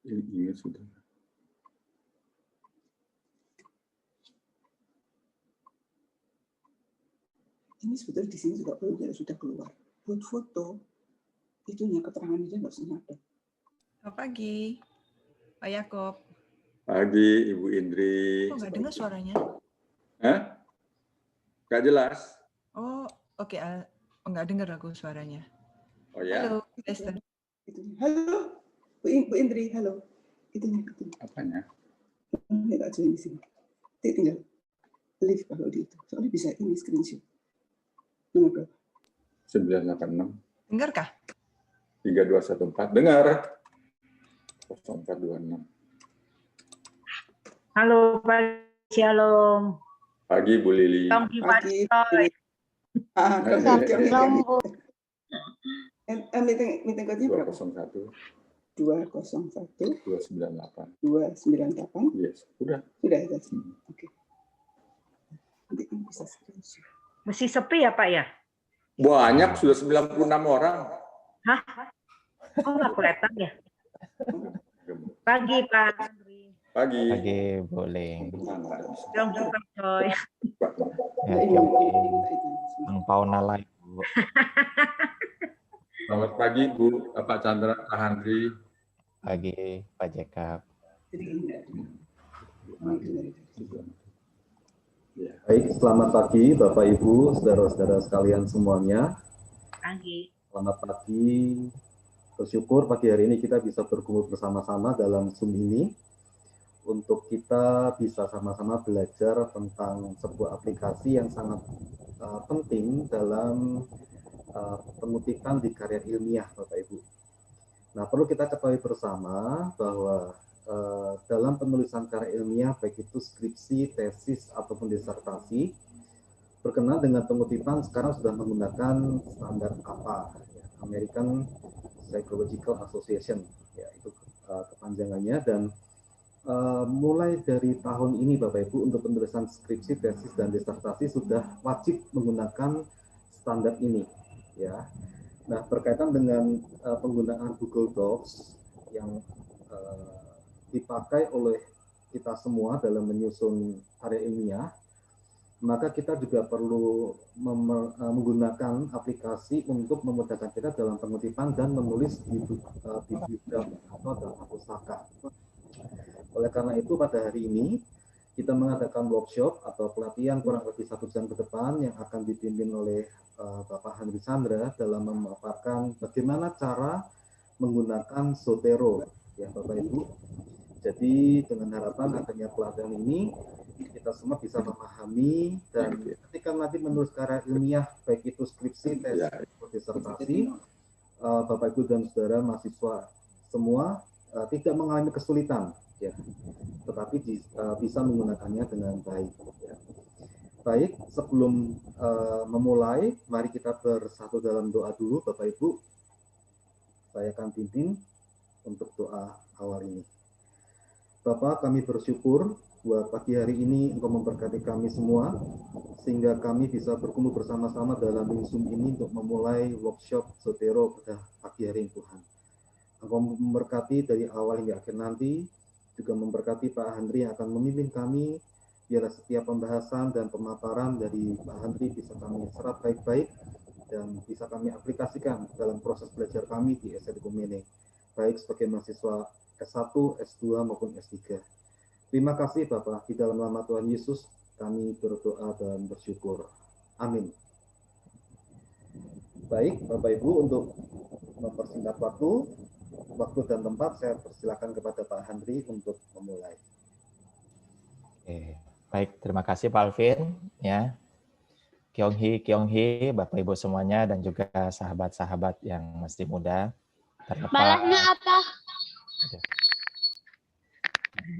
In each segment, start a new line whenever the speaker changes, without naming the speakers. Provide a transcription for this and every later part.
Ini sudah.
Ini sebetulnya di sini juga sudah keluar. Buat foto, itunya keterangan itu nggak usah nyata.
Selamat pagi, Pak Yakob.
Pagi, Ibu Indri.
Kok nggak dengar suaranya?
Hah? Nggak jelas?
Oh, oke. Nggak dengar aku suaranya.
Oh ya?
Halo, Esther.
Halo, Bu Indri, halo. Itunya.
Apanya?
Ini nggak join di sini. Tinggal leave kalau di itu. Soalnya bisa ini screenshot. Nomor berapa?
986.
Dengar kah?
3214. Dengar. 0426.
Halo, Pak Shalom.
Pagi, Bu Lili.
Pagi. Meeting code-nya berapa?
201.
201.
298.
298.
Yes, udah.
Sudah ya. Oke. Nanti kan bisa screenshot.
Masih sepi ya, Pak ya?
Banyak, sudah 96 orang.
Hah? Oh, nggak kelihatan ya? Pagi, Pak.
Pagi.
Pagi, boleh.
Jom Pak Coy.
Ya, angpau nalai, Bu.
Selamat pagi, Bu. Pak Chandra, Pak Handri.
Pagi, Pak Jekap.
Baik, selamat pagi Bapak Ibu, saudara-saudara sekalian semuanya.
Pagi.
Selamat pagi. Bersyukur pagi hari ini kita bisa berkumpul bersama-sama dalam Zoom ini untuk kita bisa sama-sama belajar tentang sebuah aplikasi yang sangat penting dalam pengutipan di karya ilmiah, Bapak Ibu. Nah, perlu kita ketahui bersama bahwa dalam penulisan karya ilmiah, baik itu skripsi, tesis, ataupun disertasi, berkenaan dengan pengutipan sekarang sudah menggunakan standar APA, American Psychological Association, ya, itu kepanjangannya. Dan mulai dari tahun ini, Bapak Ibu, untuk penulisan skripsi, tesis, dan disertasi sudah wajib menggunakan standar ini, ya. Nah, berkaitan dengan penggunaan Google Docs yang dipakai oleh kita semua dalam menyusun karya ilmiah, maka kita juga perlu menggunakan aplikasi untuk memudahkan kita dalam pengutipan dan menulis di bibliograf atau dalam pustaka. Oleh karena itu, pada hari ini kita mengadakan workshop atau pelatihan kurang lebih 1 jam ke depan yang akan dipimpin oleh Bapak Handri Chandra dalam memaparkan bagaimana cara menggunakan Zotero, ya Bapak Ibu. Jadi dengan harapan adanya pelatihan ini kita semua bisa memahami, dan ketika nanti menulis karya ilmiah baik itu skripsi, tesis, atau disertasi, Bapak Ibu dan saudara mahasiswa semua tidak mengalami kesulitan, ya, tetapi bisa menggunakannya dengan baik. Ya. Baik, sebelum memulai, mari kita bersatu dalam doa dulu, Bapak Ibu. Saya akan pimpin untuk doa awal ini. Bapak, kami bersyukur buat pagi hari ini Engkau memberkati kami semua, sehingga kami bisa berkumpul bersama-sama dalam Zoom ini untuk memulai workshop Zotero pada pagi hari ini, Tuhan. Engkau memberkati dari awal hingga akhir nanti, juga memberkati Pak Handri yang akan memimpin kami. Biarlah setiap pembahasan dan pemaparan dari Pak Handri bisa kami serap baik-baik dan bisa kami aplikasikan dalam proses belajar kami di SLI Kumene, baik sebagai mahasiswa S1, S2 maupun S3. Terima kasih Bapak, di dalam nama Tuhan Yesus kami berdoa dan bersyukur. Amin. Baik Bapak Ibu, untuk mempersingkat waktu dan tempat, saya persilakan kepada Pak Handri untuk memulai.
Oke. Baik, terima kasih Pak Alvin, ya. Kyonghi, Bapak Ibu semuanya, dan juga sahabat-sahabat yang masih muda.
Balahnya apa?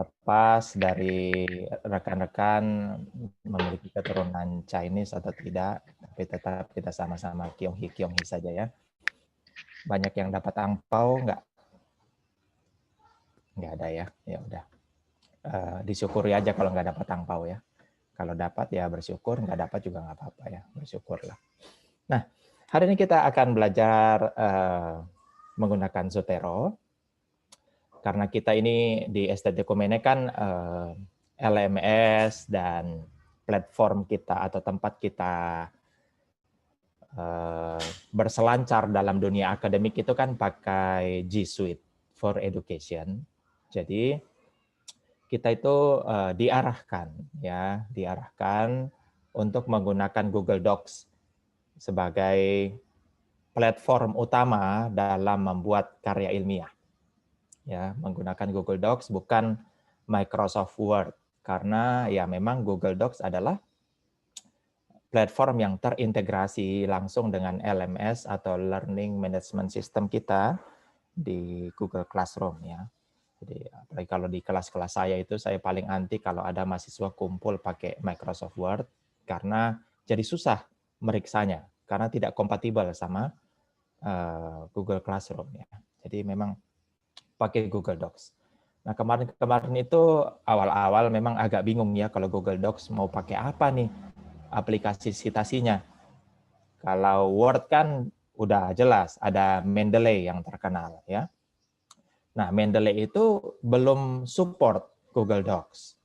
Lepas dari rekan-rekan memiliki keturunan Chinese atau tidak, tapi tetap kita sama-sama Kyonghi saja ya. Banyak yang dapat angpau nggak? Nggak ada ya, ya udah. Disyukuri aja kalau nggak dapat angpau ya. Kalau dapat ya bersyukur, nggak dapat juga nggak apa-apa ya, bersyukurlah. Nah, hari ini kita akan belajar menggunakan Zotero. karena kita ini di STT Kumene kan LMS dan platform kita atau tempat kita berselancar dalam dunia akademik itu kan pakai G Suite for Education. Jadi kita itu diarahkan untuk menggunakan Google Docs sebagai platform utama dalam membuat karya ilmiah. Ya, menggunakan Google Docs bukan Microsoft Word, karena ya memang Google Docs adalah platform yang terintegrasi langsung dengan LMS atau Learning Management System kita di Google Classroom ya. Jadi apalagi kalau di kelas-kelas saya itu saya paling anti kalau ada mahasiswa kumpul pakai Microsoft Word karena jadi susah meriksanya karena tidak kompatibel sama Google Classroom ya. Jadi memang pakai Google Docs. Nah, kemarin itu awal-awal memang agak bingung ya kalau Google Docs mau pakai apa nih aplikasi citasinya. Kalau Word kan udah jelas ada Mendeley yang terkenal ya. Nah, Mendeley itu belum support Google Docs.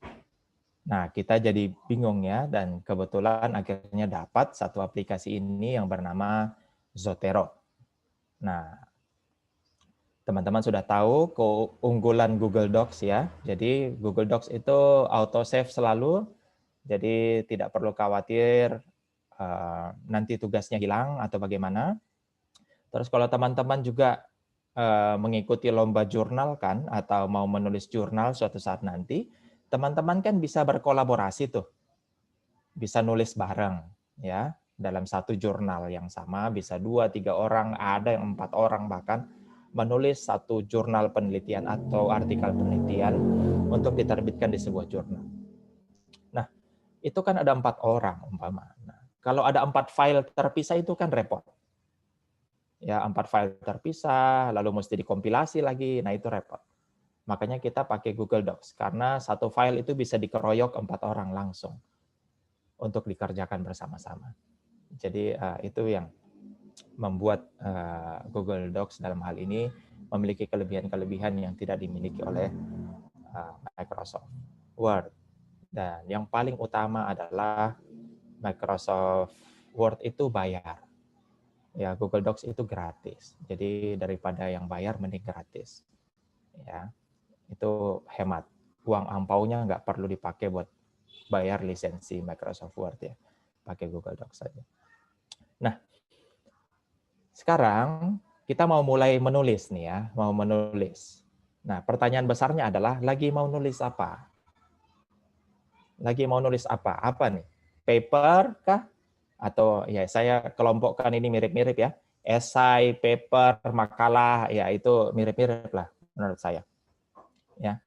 Nah, kita jadi bingung ya dan kebetulan akhirnya dapat satu aplikasi ini yang bernama Zotero. Nah, teman-teman sudah tahu keunggulan Google Docs ya. Jadi Google Docs itu auto save selalu. Jadi tidak perlu khawatir nanti tugasnya hilang atau bagaimana. Terus kalau teman-teman juga mengikuti lomba jurnal kan atau mau menulis jurnal suatu saat nanti, teman-teman kan bisa berkolaborasi tuh. Bisa nulis bareng ya dalam satu jurnal yang sama, bisa 2-3 orang, ada yang 4 orang bahkan menulis satu jurnal penelitian atau artikel penelitian untuk diterbitkan di sebuah jurnal. Nah, itu kan ada 4 orang umpama. Nah, kalau ada 4 file terpisah itu kan repot. Ya, 4 file terpisah, lalu mesti dikompilasi lagi, nah itu repot. Makanya kita pakai Google Docs, karena satu file itu bisa dikeroyok 4 orang langsung untuk dikerjakan bersama-sama. Jadi itu yang membuat Google Docs dalam hal ini memiliki kelebihan-kelebihan yang tidak dimiliki oleh Microsoft Word. Dan yang paling utama adalah Microsoft Word itu bayar. Ya, Google Docs itu gratis. Jadi daripada yang bayar mending gratis. Ya, itu hemat. Uang ampaunya nggak perlu dipakai buat bayar lisensi Microsoft Word ya. Pakai Google Docs saja. Nah, sekarang kita mau mulai menulis nih ya, mau menulis. Nah, pertanyaan besarnya adalah lagi mau nulis apa? Lagi mau nulis apa? Apa nih? Paper kah? Atau ya saya kelompokkan ini mirip-mirip ya. Esai, paper, makalah, ya itu mirip-mirip lah menurut saya. Ya.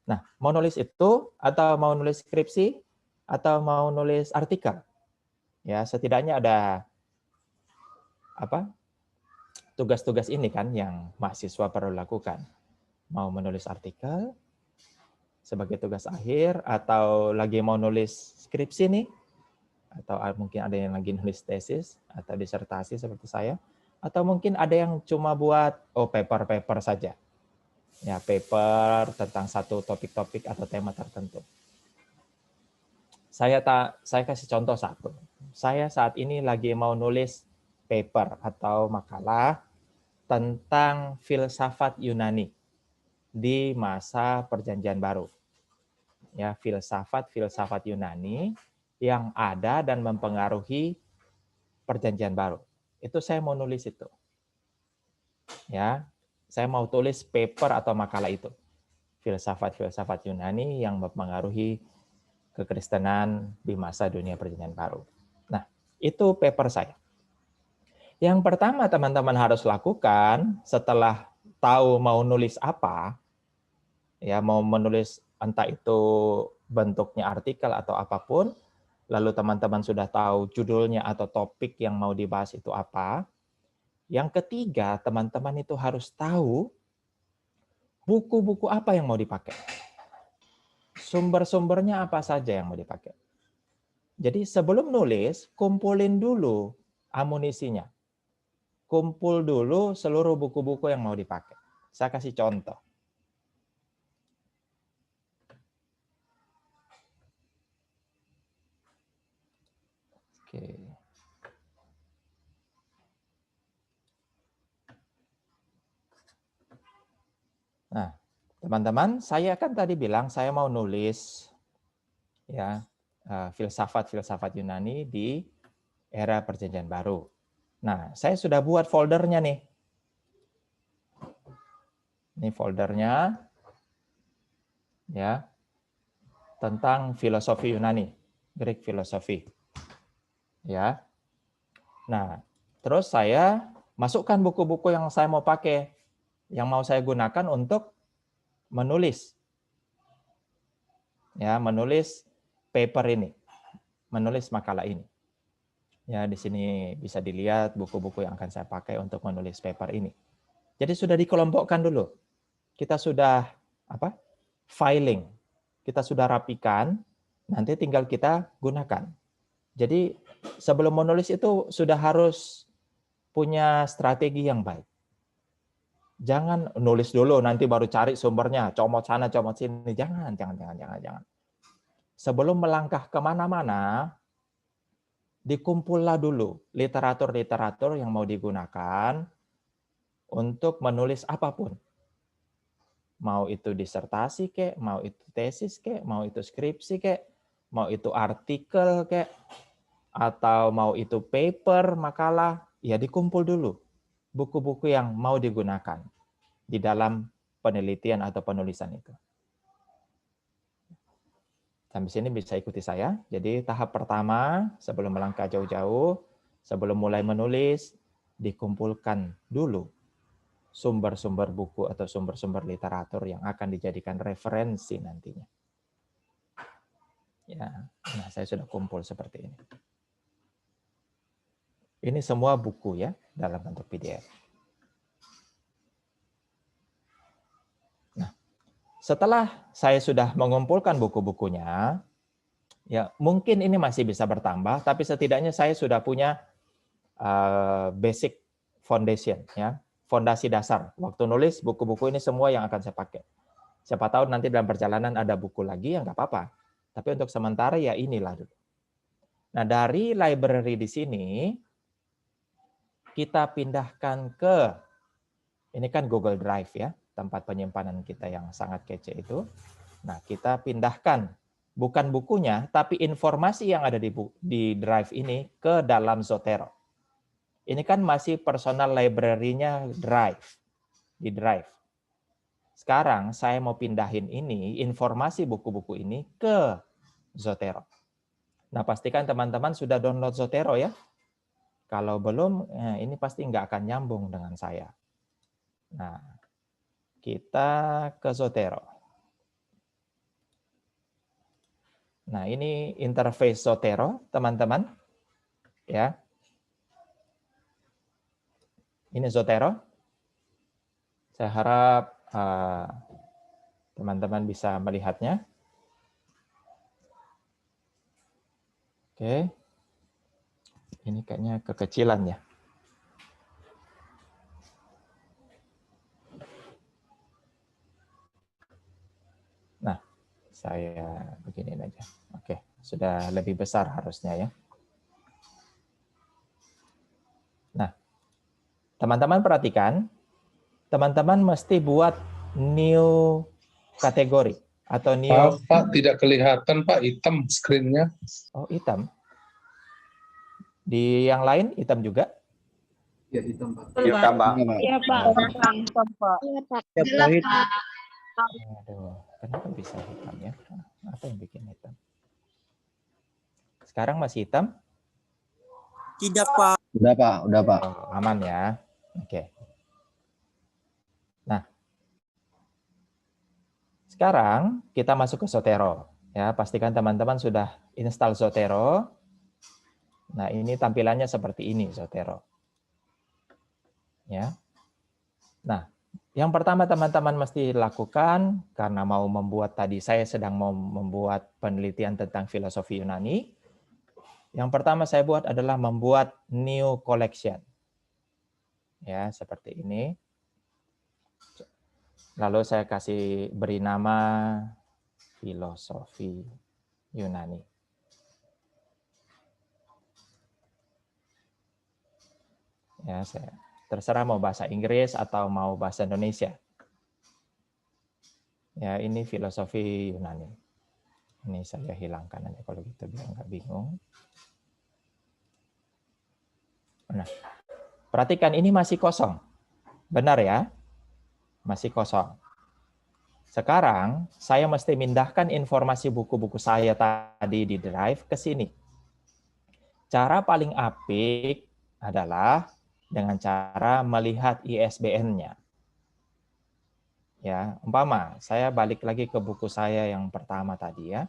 Nah, mau nulis itu atau mau nulis skripsi atau mau nulis artikel? Ya, setidaknya ada apa? Tugas-tugas ini kan yang mahasiswa perlu lakukan. Mau menulis artikel sebagai tugas akhir atau lagi mau nulis skripsi nih, atau mungkin ada yang lagi nulis tesis atau disertasi seperti saya, atau mungkin ada yang cuma buat paper saja. Ya, paper tentang satu topik-topik atau tema tertentu. Saya kasih contoh satu. Saya saat ini lagi mau nulis paper atau makalah tentang filsafat Yunani di masa Perjanjian Baru. Ya, filsafat Yunani yang ada dan mempengaruhi Perjanjian Baru. Itu saya mau nulis itu. Ya, saya mau tulis paper atau makalah itu. Filsafat Yunani yang mempengaruhi kekristenan di masa dunia Perjanjian Baru. Nah, itu paper saya. Yang pertama teman-teman harus lakukan setelah tahu mau nulis apa, ya mau menulis entah itu bentuknya artikel atau apapun, lalu teman-teman sudah tahu judulnya atau topik yang mau dibahas itu apa. Yang ketiga, teman-teman itu harus tahu buku-buku apa yang mau dipakai. Sumber-sumbernya apa saja yang mau dipakai. Jadi sebelum nulis, kumpulin dulu amunisinya. Kumpul dulu seluruh buku-buku yang mau dipakai. Saya kasih contoh. Oke. Nah, teman-teman, saya kan tadi bilang saya mau nulis ya filsafat-filsafat Yunani di era Perjanjian Baru. Nah, saya sudah buat foldernya nih. Ini foldernya ya tentang filosofi Yunani, Greek philosophy. Ya. Nah, terus saya masukkan buku-buku yang saya mau pakai, yang mau saya gunakan untuk menulis. Ya, menulis paper ini, menulis makalah ini. Ya, di sini bisa dilihat buku-buku yang akan saya pakai untuk menulis paper ini. Jadi sudah dikelompokkan dulu. Kita sudah filing. Kita sudah rapikan, nanti tinggal kita gunakan. Jadi sebelum menulis itu sudah harus punya strategi yang baik. Jangan nulis dulu nanti baru cari sumbernya, comot sana, comot sini. Jangan. Sebelum melangkah kemana-mana, dikumpullah dulu literatur-literatur yang mau digunakan untuk menulis apapun. Mau itu disertasi kek, mau itu tesis kek, mau itu skripsi kek, mau itu artikel kek, atau mau itu paper, makalah, ya dikumpul dulu buku-buku yang mau digunakan di dalam penelitian atau penulisan itu. Sampai sini bisa ikuti saya. Jadi tahap pertama, sebelum melangkah jauh-jauh, sebelum mulai menulis, dikumpulkan dulu sumber-sumber buku atau sumber-sumber literatur yang akan dijadikan referensi nantinya. Ya, nah saya sudah kumpul seperti ini. Ini semua buku ya, dalam bentuk PDF. Nah, setelah saya sudah mengumpulkan buku-bukunya, ya mungkin ini masih bisa bertambah, tapi setidaknya saya sudah punya basic foundation, ya, fondasi dasar. Waktu nulis buku-buku ini semua yang akan saya pakai. Siapa tahu nanti dalam perjalanan ada buku lagi, ya nggak apa-apa. Tapi untuk sementara ya inilah dulu. Nah dari library di sini, kita pindahkan ke, ini kan Google Drive ya, tempat penyimpanan kita yang sangat kece itu. Nah, kita pindahkan bukan bukunya, tapi informasi yang ada di Drive ini ke dalam Zotero. Ini kan masih personal library-nya Drive, di Drive. Sekarang saya mau pindahin ini, informasi buku-buku ini ke Zotero. Nah, pastikan teman-teman sudah download Zotero ya. Kalau belum, ini pasti nggak akan nyambung dengan saya. Nah, kita ke Zotero. Nah, ini interface Zotero, teman-teman. Ya. Ini Zotero. Saya harap teman-teman bisa melihatnya. Oke. Ini kayaknya kekecilan ya. Nah, saya beginiin aja. Oke, sudah lebih besar harusnya ya. Nah, teman-teman perhatikan, teman-teman mesti buat new kategori atau new.
Maaf Pak, tidak kelihatan Pak, hitam screen-nya.
Oh, hitam. Di yang lain hitam juga?
Ya, hitam Pak.
Hitam, Pak.
Iya, Pak. Iya, Pak.
Gelap, Pak.
Aduh, kenapa bisa hitam ya? Apa yang bikin hitam? Sekarang masih hitam?
Tidak, Pak.
Udah Pak, udah Pak.
Oh, aman ya. Oke. Nah, sekarang kita masuk ke Zotero. Ya, pastikan teman-teman sudah install Zotero. Nah, ini tampilannya seperti ini Zotero. Ya. Nah, yang pertama teman-teman mesti lakukan karena mau membuat tadi saya sedang mau membuat penelitian tentang filosofi Yunani. Yang pertama saya buat adalah membuat new collection. Ya, seperti ini. Lalu saya kasih beri nama filosofi Yunani. Ya, saya terserah mau bahasa Inggris atau mau bahasa Indonesia. Ya, ini filosofi Yunani. Ini saya hilangkan aja kalau gitu biar nggak bingung. Nah, perhatikan ini masih kosong. Benar ya? Masih kosong. Sekarang saya mesti mindahkan informasi buku-buku saya tadi di Drive ke sini. Cara paling apik adalah dengan cara melihat ISBN-nya. Ya, umpama saya balik lagi ke buku saya yang pertama tadi ya.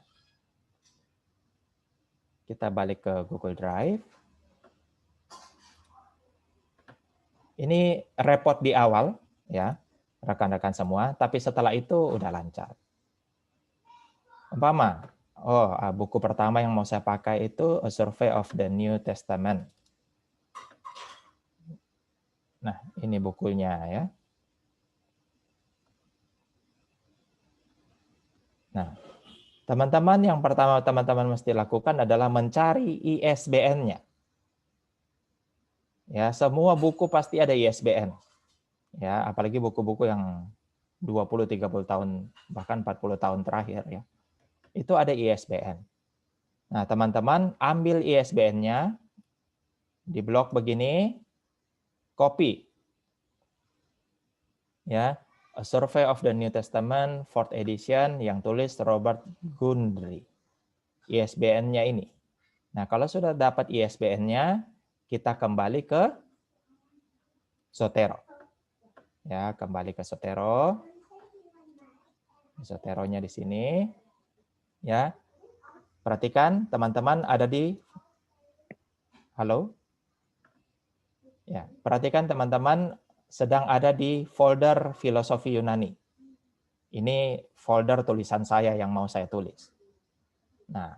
Kita balik ke Google Drive. Ini repot di awal ya, rekan-rekan semua, tapi setelah itu udah lancar. Umpama, buku pertama yang mau saya pakai itu A Survey of the New Testament. Nah, ini bukunya ya. Nah, teman-teman yang pertama teman-teman mesti lakukan adalah mencari ISBN-nya. Ya, semua buku pasti ada ISBN. Ya, apalagi buku-buku yang 20, 30 tahun, bahkan 40 tahun terakhir ya. Itu ada ISBN. Nah, teman-teman ambil ISBN-nya di blok begini, copy. Ya, A Survey of the New Testament, 4th edition, yang tulis Robert Gundry. ISBN-nya ini. Nah, kalau sudah dapat ISBN-nya, kita kembali ke Zotero. Ya, kembali ke Zotero. Zoteronya di sini. Ya. Perhatikan teman-teman ada di Halo. Ya, perhatikan teman-teman sedang ada di folder filosofi Yunani. Ini folder tulisan saya yang mau saya tulis. Nah,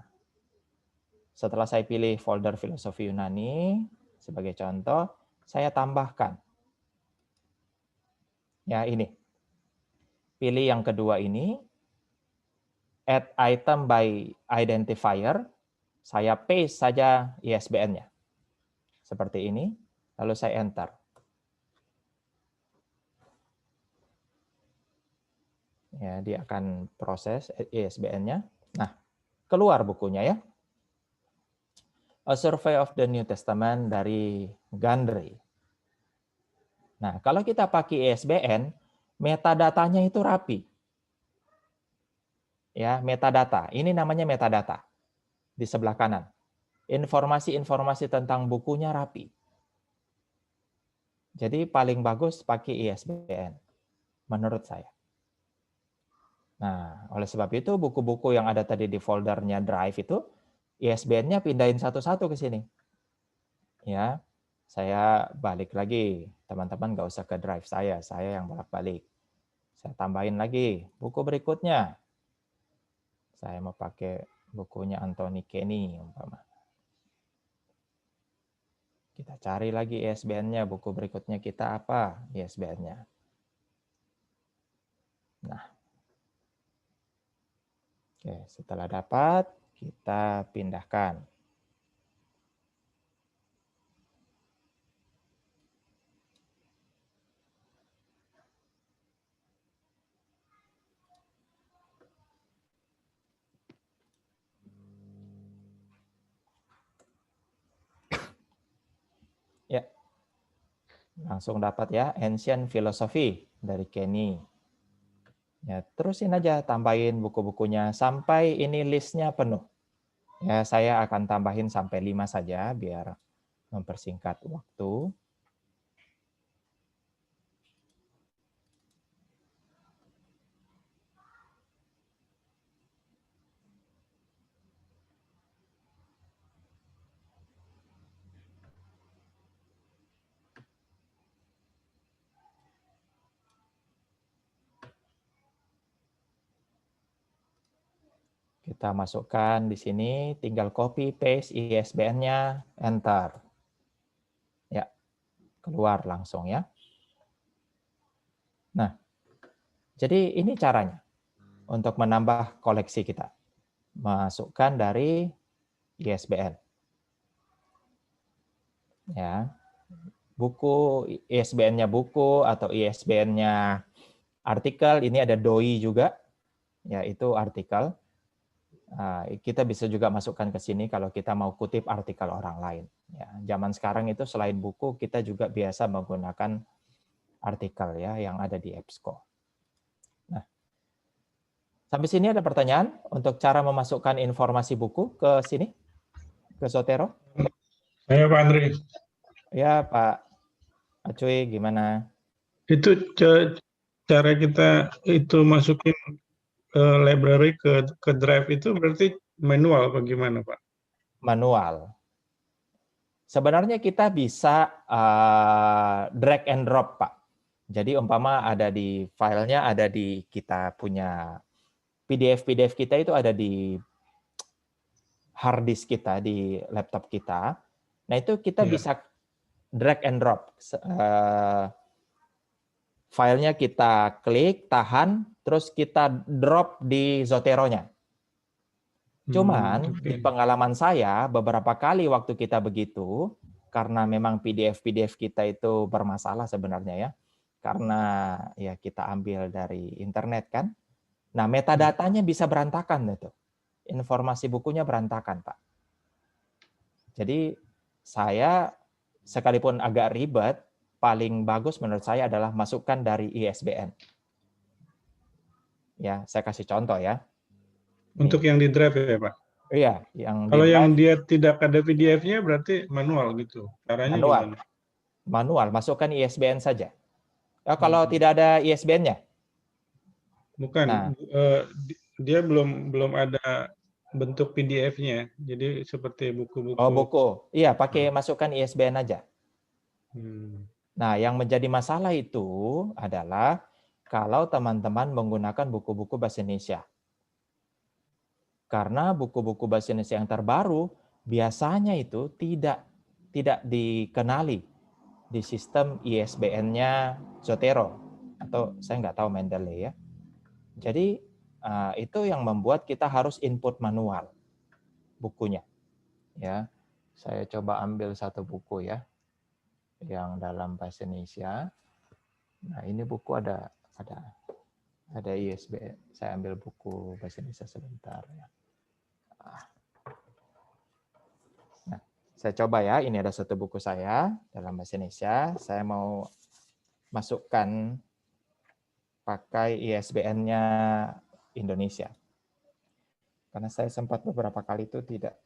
setelah saya pilih folder filosofi Yunani sebagai contoh, saya tambahkan. Ya, ini. Pilih yang kedua ini. Add item by identifier. Saya paste saja ISBN-nya. Seperti ini. Lalu saya enter. Ya, dia akan proses ISBN-nya. Nah, keluar bukunya ya. A Survey of the New Testament dari Gundry. Nah, kalau kita pakai ISBN, metadatanya itu rapi. Ya, metadata. Ini namanya metadata. Di sebelah kanan. Informasi-informasi tentang bukunya rapi. Jadi paling bagus pakai ISBN menurut saya. Nah, oleh sebab itu buku-buku yang ada tadi di foldernya Drive itu ISBN-nya pindahin satu-satu ke sini. Ya. Saya balik lagi, teman-teman nggak usah ke Drive saya yang bolak-balik. Saya tambahin lagi buku berikutnya. Saya mau pakai bukunya Anthony Kenny umpama. Kita cari lagi ISBN-nya, buku berikutnya kita apa ISBN-nya. Nah. Oke, setelah dapat, kita pindahkan. Ya, langsung dapat ya, Ancient Philosophy dari Kenny. Ya, terusin aja tambahin buku-bukunya sampai ini listnya penuh. Ya, saya akan tambahin sampai 5 saja biar mempersingkat waktu. Kita masukkan di sini, tinggal copy paste ISBN-nya, enter. Ya, keluar langsung ya. Nah, jadi ini caranya untuk menambah koleksi kita. Masukkan dari ISBN. Ya. buku, ISBN-nya buku atau ISBN-nya artikel. Ini ada doi juga, yaitu artikel. Kita bisa juga masukkan ke sini kalau kita mau kutip artikel orang lain. Ya, zaman sekarang itu selain buku, kita juga biasa menggunakan artikel ya yang ada di EBSCO. Nah, sampai sini ada pertanyaan untuk cara memasukkan informasi buku ke sini, ke Zotero?
Saya Pak Andri.
Ya, Pak Acuy, gimana?
Itu cara kita itu masukin library ke drive itu berarti manual apa gimana, Pak?
Manual. Sebenarnya kita bisa drag and drop, Pak. Jadi umpama ada di filenya, ada di kita punya PDF kita itu ada di hard disk kita, di laptop kita. Nah itu kita bisa drag and drop. Filenya kita klik, tahan, terus kita drop di Zotero-nya. Cuman di pengalaman saya beberapa kali waktu kita begitu, karena memang PDF kita itu bermasalah sebenarnya ya, karena ya kita ambil dari internet kan. Nah metadatanya bisa berantakan itu, informasi bukunya berantakan Pak. Jadi saya sekalipun agak ribet, paling bagus menurut saya adalah masukkan dari ISBN. Ya, saya kasih contoh ya.
Untuk yang di drive ya, Pak?
Iya, yang
kalau yang dia tidak ada PDF-nya berarti manual gitu. Caranya
manual.
gimana?
Manual, masukkan ISBN saja. Kalau tidak ada ISBN-nya?
Bukan, dia belum ada bentuk PDF-nya. Jadi seperti buku-buku.
Oh, buku. Iya, pakai masukkan ISBN aja. Nah, yang menjadi masalah itu adalah kalau teman-teman menggunakan buku-buku bahasa Indonesia. Karena buku-buku bahasa Indonesia yang terbaru biasanya itu tidak dikenali di sistem ISBN-nya Zotero atau saya nggak tahu Mendeley ya. Jadi itu yang membuat kita harus input manual bukunya. Ya, saya coba ambil satu buku ya. Yang dalam bahasa Indonesia. Nah, ini buku ada ISBN. Saya ambil buku bahasa Indonesia sebentar ya. Nah, saya coba ya. Ini ada satu buku saya dalam bahasa Indonesia. Saya mau masukkan pakai ISBN-nya Indonesia. Karena saya sempat beberapa kali itu tidak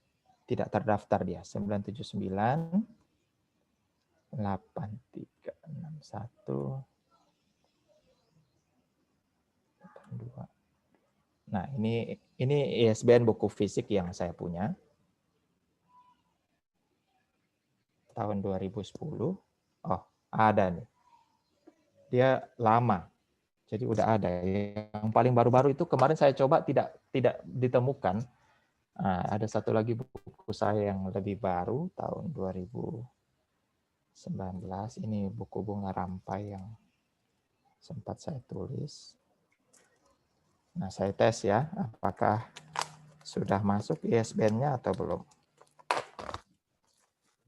terdaftar dia. 979 8361 82. Nah, ini ISBN buku fisik yang saya punya. Tahun 2010. Oh, ada nih. Dia lama. Jadi udah ada. Yang paling baru-baru itu kemarin saya coba tidak ditemukan. Nah, ada satu lagi buku saya yang lebih baru tahun 2019. Ini buku Bunga Rampai yang sempat saya tulis. Nah, saya tes ya, apakah sudah masuk ISBN-nya atau belum.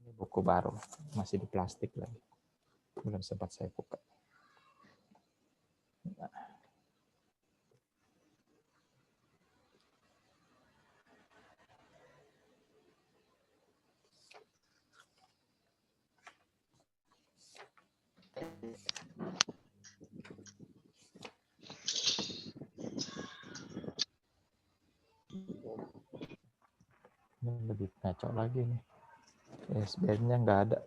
Ini buku baru, masih di plastik lagi. Belum sempat saya buka. Nah. Ini lebih ngaco lagi nih. ISBN-nya nggak ada.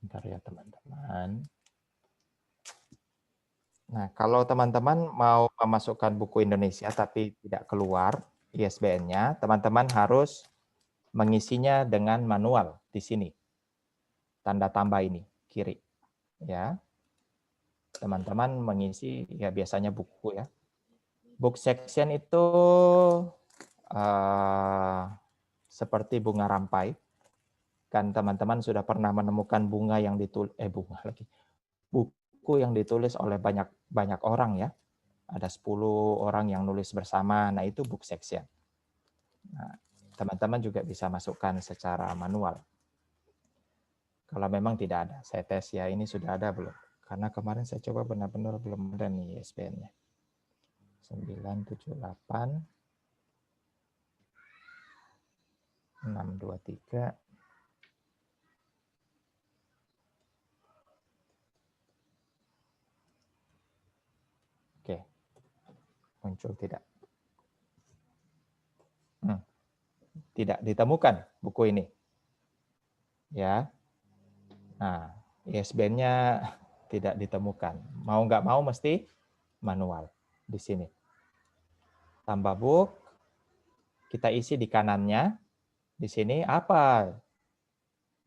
Bentar ya teman-teman. Nah, kalau teman-teman mau memasukkan buku Indonesia tapi tidak keluar ISBN-nya, teman-teman harus mengisinya dengan manual di sini. Tanda tambah ini, kiri. Ya. Teman-teman mengisi ya biasanya buku ya. Book section itu seperti bunga rampai. Kan teman-teman sudah pernah menemukan bunga yang ditulis buku yang ditulis oleh banyak orang ya. Ada 10 orang yang nulis bersama. Nah, itu book section. Nah, teman-teman juga bisa masukkan secara manual. Kalau memang tidak ada, saya tes ya ini sudah ada belum? Karena kemarin saya coba benar-benar belum ada nih ISBN-nya. 978 623 Oke, muncul tidak? Tidak ditemukan buku ini. Ya. Nah, ISBN-nya tidak ditemukan. Mau nggak mau mesti manual di sini. Tambah book, kita isi di kanannya. Di sini apa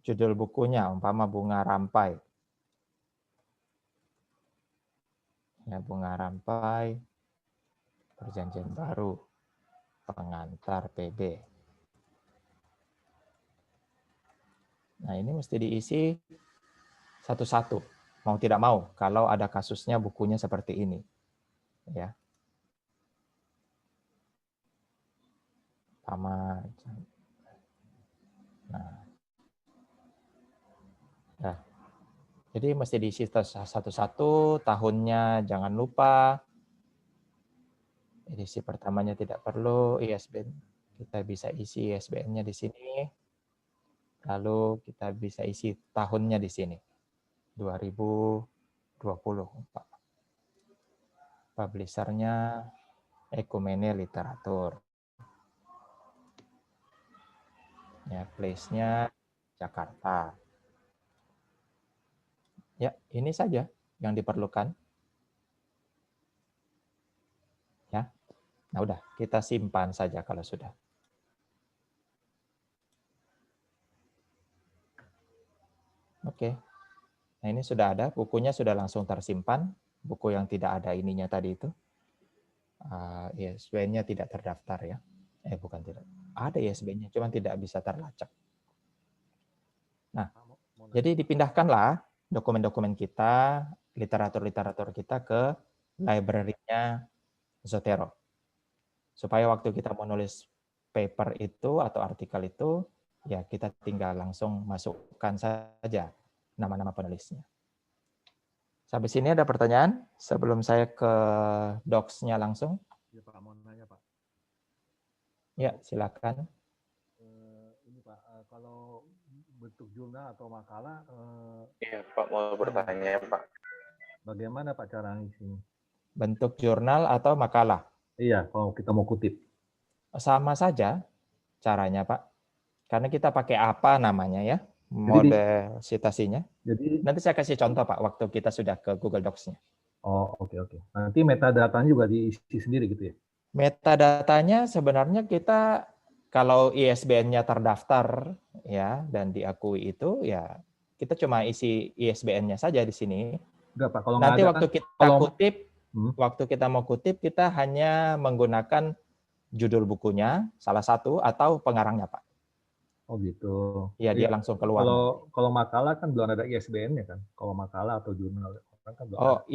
judul bukunya? Umpama Bunga Rampai. Ya, Bunga Rampai, Perjanjian Baru, Pengantar PB. Nah, ini mesti diisi satu-satu. Mau tidak mau, kalau ada kasusnya bukunya seperti ini. Ya. Sama. Nah, jadi mesti diisi satu-satu, tahunnya jangan lupa. Edisi pertamanya tidak perlu, ISBN. Kita bisa isi ISBN-nya di sini. Lalu kita bisa isi tahunnya di sini. 2020. Publisher-nya Ekumene Literatur. Ya, place-nya Jakarta. Ya, ini saja yang diperlukan. Ya. Nah, udah, kita simpan saja kalau sudah. Oke. Nah, ini sudah ada, bukunya sudah langsung tersimpan. Buku yang tidak ada ininya tadi itu. ISBN-nya tidak terdaftar ya. Bukan tidak. Ada ISBN-nya, cuma tidak bisa terlacak. Nah, jadi dipindahkanlah dokumen-dokumen kita, literatur-literatur kita ke library-nya Zotero. Supaya waktu kita menulis paper itu atau artikel itu, ya kita tinggal langsung masukkan saja nama-nama penulisnya. Sampai sini ada pertanyaan sebelum saya ke docs-nya langsung?
Ya Pak, mau nanya Pak.
Ya, silakan.
Ini Pak, kalau bentuk jurnal atau makalah,
Iya Pak, mau bertanya Pak.
bagaimana Pak cara ngisinya?
Bentuk jurnal atau makalah?
Iya, kalau kita mau kutip.
Sama saja caranya Pak. Karena kita pakai apa namanya ya, model citasinya.
Jadi
nanti saya kasih contoh Pak, waktu kita sudah ke Google Docs-nya.
Oh, oke. Nanti metadatanya juga diisi sendiri gitu ya?
Metadatanya sebenarnya kita kalau ISBN-nya terdaftar ya dan diakui itu ya kita cuma isi ISBN-nya saja di sini.
Enggak Pak, kalau
nanti
ada
waktu
kan,
kita kutip, waktu kita mau kutip kita hanya menggunakan judul bukunya salah satu atau pengarangnya Pak.
Oh gitu.
Ya dia langsung keluar.
Kalau makalah kan belum ada ISBN-nya kan? Kalau makalah atau jurnal kan belum ada.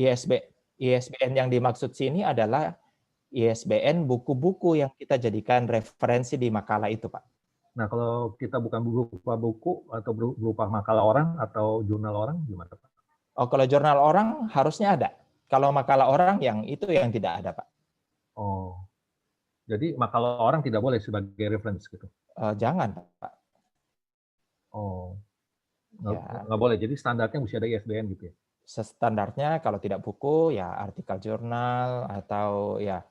ISBN yang dimaksud sini adalah ISBN buku-buku yang kita jadikan referensi di makalah itu, Pak.
Nah, kalau kita bukan berupa buku atau berupa makalah orang atau jurnal orang gimana, Pak?
Oh, kalau jurnal orang harusnya ada. Kalau makalah orang yang itu yang tidak ada, Pak.
Oh. Jadi makalah orang tidak boleh sebagai referensi gitu.
Jangan, Pak.
Oh. Nggak boleh. Jadi standarnya mesti ada ISBN gitu ya.
Standarnya kalau tidak buku ya artikel jurnal atau ya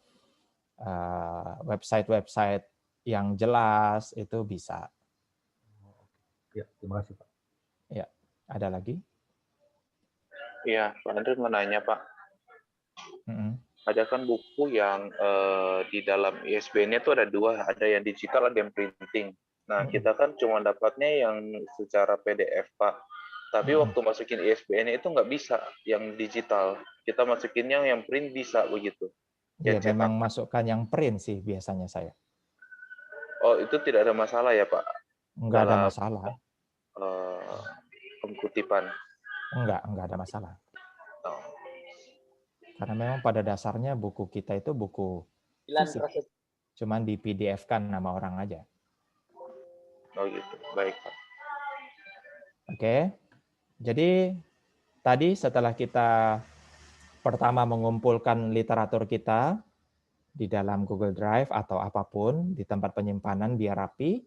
website-website yang jelas itu bisa.
Ya, terima kasih Pak.
Ya, ada lagi?
Iya, Pak Andri mau nanya Pak. Ada kan buku yang di dalam ISBN-nya itu ada dua, ada yang digital, ada yang printing. Nah, kita kan cuma dapatnya yang secara PDF Pak. Tapi waktu masukin ISBN itu nggak bisa yang digital. Kita masukinnya yang print bisa begitu.
Ya, memang masukkan yang print sih biasanya saya.
Oh, itu tidak ada masalah ya, Pak?
Enggak ada masalah.
Pengkutipan.
Enggak ada masalah. Karena memang pada dasarnya buku kita itu buku fisik. Cuman di PDF-kan nama orang aja.
Oh gitu, baik Pak.
Oke. Jadi tadi setelah kita pertama mengumpulkan literatur kita di dalam Google Drive atau apapun di tempat penyimpanan biar rapi.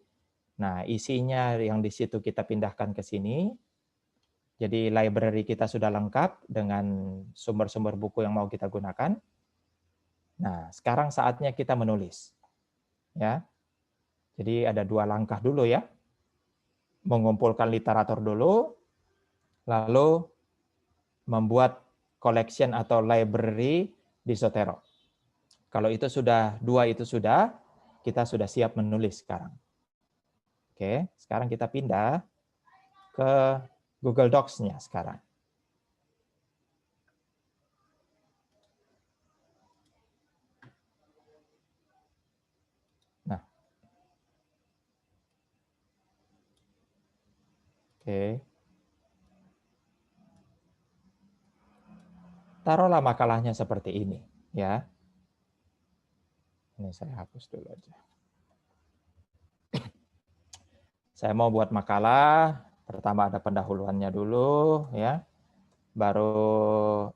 Nah, isinya yang di situ kita pindahkan ke sini. Jadi library kita sudah lengkap dengan sumber-sumber buku yang mau kita gunakan. Nah, sekarang saatnya kita menulis. Ya. Jadi ada 2 langkah dulu ya. Mengumpulkan literatur dulu, lalu membuat collection atau library di Zotero. Kalau itu sudah 2 itu sudah, kita sudah siap menulis sekarang. Oke, sekarang kita pindah ke Google Docs-nya sekarang. Nah. Oke. Taruhlah makalahnya seperti ini, ya. Ini saya hapus dulu aja. Saya mau buat makalah, pertama ada pendahuluannya dulu, ya. Baru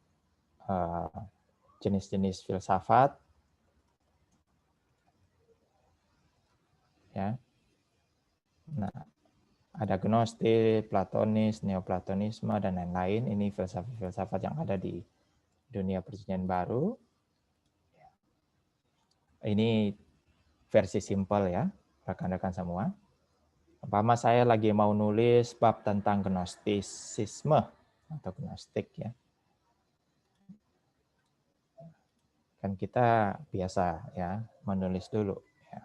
jenis-jenis filsafat, ya. Nah, ada Gnostik, Platonis, Neoplatonisme, dan lain-lain. Ini filsafat-filsafat yang ada di dunia perjanjian baru. Ini versi simpel ya, rekan-rekan semua. Umpama saya lagi mau nulis bab tentang Gnostisisme atau Gnostik ya. Kan kita biasa ya menulis dulu. Ya.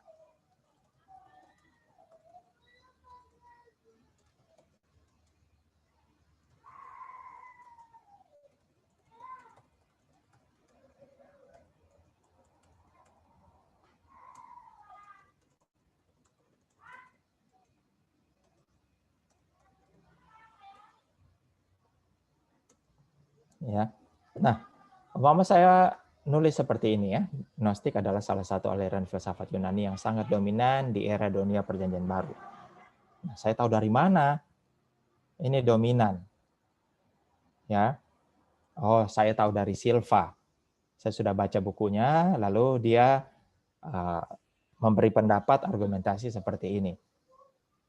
Ya. Nah, umpama saya nulis seperti ini ya. Gnostik adalah salah satu aliran filsafat Yunani yang sangat dominan di era dunia perjanjian baru. Nah, saya tahu dari mana ini dominan. Ya. Oh, saya tahu dari Silva. Saya sudah baca bukunya, lalu dia memberi pendapat argumentasi seperti ini.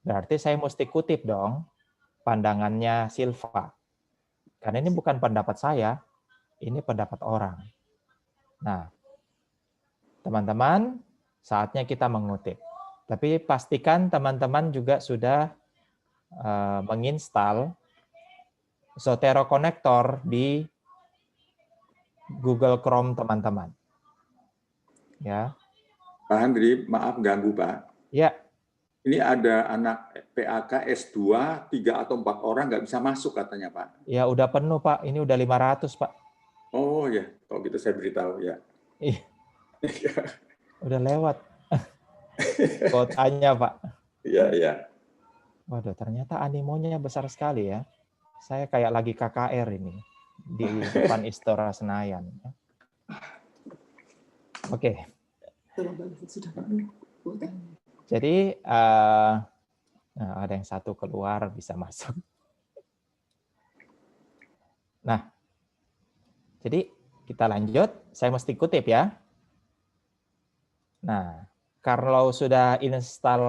Berarti saya mesti kutip dong pandangannya Silva. Karena ini bukan pendapat saya, ini pendapat orang. Nah, teman-teman, saatnya kita mengutip. Tapi pastikan teman-teman juga sudah menginstal Zotero Connector di Google Chrome teman-teman. Ya.
Pak Andri, maaf ganggu Pak.
Ya.
Ini ada anak PAK S2, 3 atau 4 orang nggak bisa masuk katanya Pak.
Ya udah penuh Pak, ini udah 500 Pak.
Oh ya, kalau gitu saya beritahu ya.
Ih, udah lewat kotanya Pak.
Iya, iya.
Waduh, ternyata animonya besar sekali ya. Saya kayak lagi KKR ini di depan Istora Senayan. Oke. Jadi ada yang satu keluar bisa masuk. Nah, jadi kita lanjut. Saya mesti kutip ya. Nah, kalau sudah install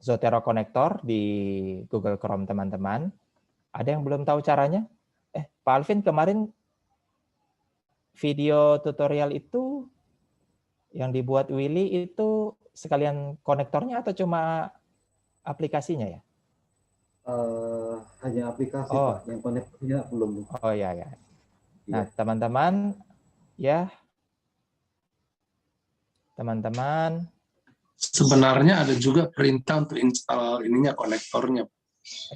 Zotero Connector di Google Chrome teman-teman, ada yang belum tahu caranya? Pak Alvin kemarin video tutorial itu yang dibuat Willy itu sekalian konektornya atau cuma aplikasinya ya?
Hanya aplikasi Pak, yang konektornya belum.
Oh ya ya. Nah teman-teman ya, teman-teman.
Sebenarnya ada juga perintah untuk install ininya konektornya,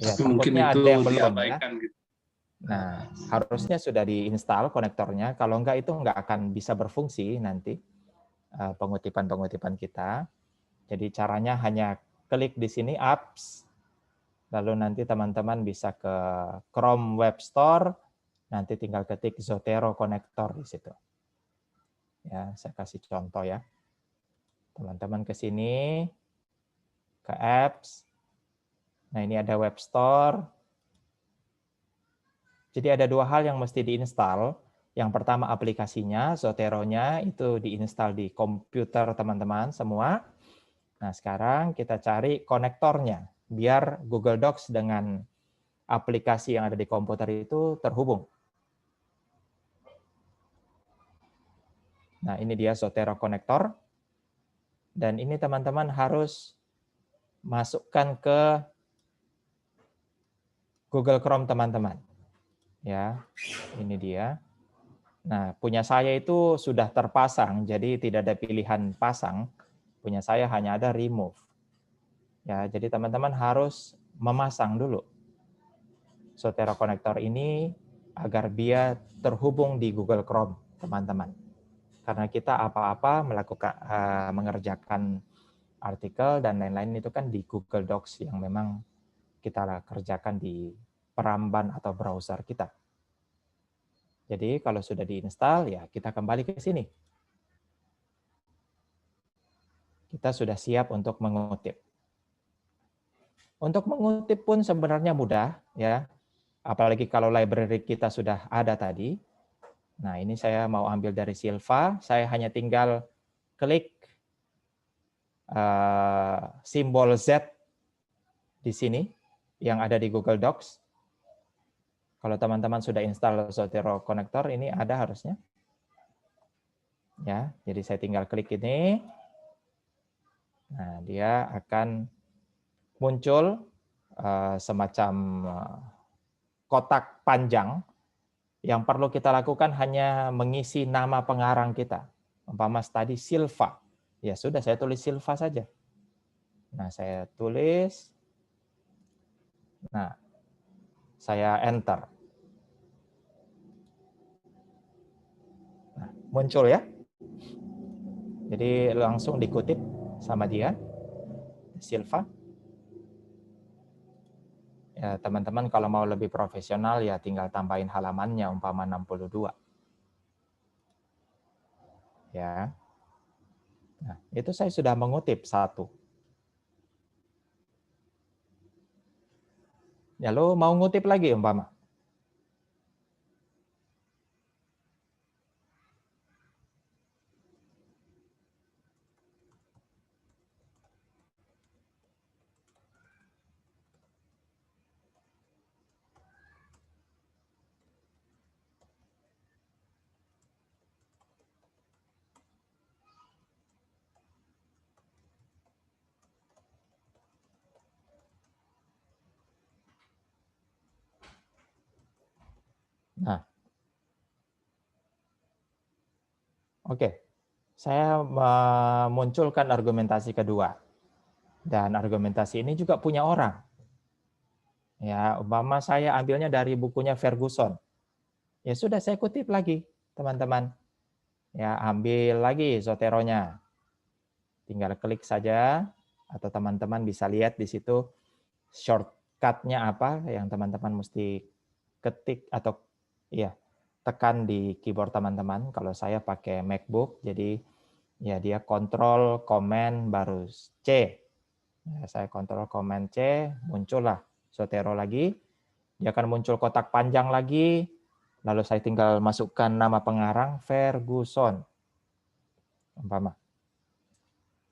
ya,
tapi mungkin itu
ada yang belum,
diabaikan
ya?
Gitu.
Nah harusnya sudah diinstal konektornya. Kalau enggak itu enggak akan bisa berfungsi nanti pengutipan-pengutipan kita. Jadi caranya hanya klik di sini apps, lalu nanti teman-teman bisa ke Chrome Web Store, nanti tinggal ketik Zotero Connector di situ. Ya, saya kasih contoh ya. Teman-teman ke sini, ke apps, Nah, ini ada web store. Jadi ada dua hal yang mesti diinstal. Yang pertama aplikasinya, Zotero-nya itu diinstal di komputer teman-teman semua. Nah, sekarang kita cari konektornya, biar Google Docs dengan aplikasi yang ada di komputer itu terhubung. Nah, ini dia Zotero konektor. Dan ini teman-teman harus masukkan ke Google Chrome teman-teman. Ya, ini dia. Nah, punya saya itu sudah terpasang, jadi tidak ada pilihan pasang. Punya saya hanya ada remove. Ya, jadi teman-teman harus memasang dulu Zotero konektor ini agar dia terhubung di Google Chrome, teman-teman. Karena kita apa-apa melakukan mengerjakan artikel dan lain-lain itu kan di Google Docs yang memang kita kerjakan di peramban atau browser kita. Jadi kalau sudah diinstal, ya kita kembali ke sini. Kita sudah siap untuk mengutip. Untuk mengutip pun sebenarnya mudah, ya. Apalagi kalau library kita sudah ada tadi. Nah, ini saya mau ambil dari Silva. Saya hanya tinggal klik simbol Z di sini yang ada di Google Docs. Kalau teman-teman sudah install Zotero konektor, ini ada harusnya. Ya, jadi saya tinggal klik ini. Nah, dia akan muncul semacam kotak panjang. Yang perlu kita lakukan hanya mengisi nama pengarang kita. Umpama tadi Silva. Ya sudah, saya tulis Silva saja. Nah, saya tulis. Nah, saya enter. Nah, muncul ya. Jadi langsung dikutip sama dia, Silva. Ya, teman-teman kalau mau lebih profesional ya tinggal tambahin halamannya umpama 62. Ya. Nah, itu saya sudah mengutip satu. Ya, lo mau ngutip lagi umpama. Nah, oke. Saya memunculkan argumentasi kedua. Dan argumentasi ini juga punya orang. Ya, umpama saya ambilnya dari bukunya Ferguson. Ya sudah, saya kutip lagi, teman-teman. Ya, ambil lagi Zotero-nya. Tinggal klik saja, atau teman-teman bisa lihat di situ shortcut-nya apa yang teman-teman mesti ketik atau ya tekan di keyboard teman-teman. Kalau saya pakai MacBook, jadi ya dia Control, Command, baru C. Ya, saya Control, Command C, muncullah Zotero lagi. Dia akan muncul kotak panjang lagi. Lalu saya tinggal masukkan nama pengarang Ferguson. Umpama.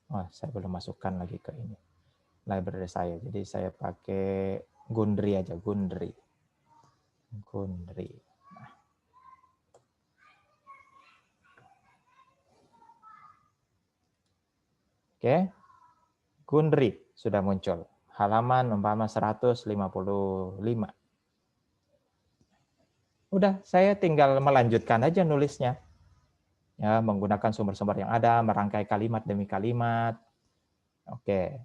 Oh, saya belum masukkan lagi ke ini library saya. Jadi saya pakai Gundry aja, Gundry. Gundry. Nah. Oke. Gundry sudah muncul. Halaman umpama 155. Udah, saya tinggal melanjutkan aja nulisnya. Ya, menggunakan sumber-sumber yang ada, merangkai kalimat demi kalimat. Oke.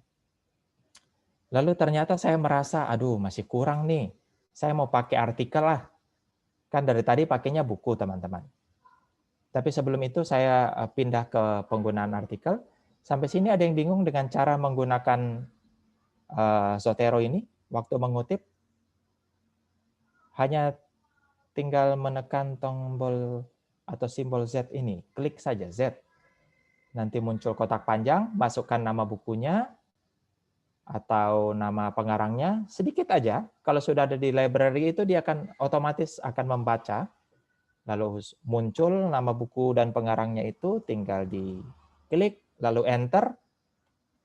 Lalu ternyata saya merasa, aduh masih kurang nih. Saya mau pakai artikel lah. Kan dari tadi pakainya buku, teman-teman. Tapi sebelum itu saya pindah ke penggunaan artikel. Sampai sini ada yang bingung dengan cara menggunakan Zotero ini. Waktu mengutip, hanya tinggal menekan tombol atau simbol Z ini. Klik saja Z. Nanti muncul kotak panjang, masukkan nama bukunya. atau nama pengarangnya, sedikit aja. Kalau sudah ada di library itu dia akan otomatis akan membaca. Lalu muncul nama buku dan pengarangnya itu, tinggal diklik, lalu enter,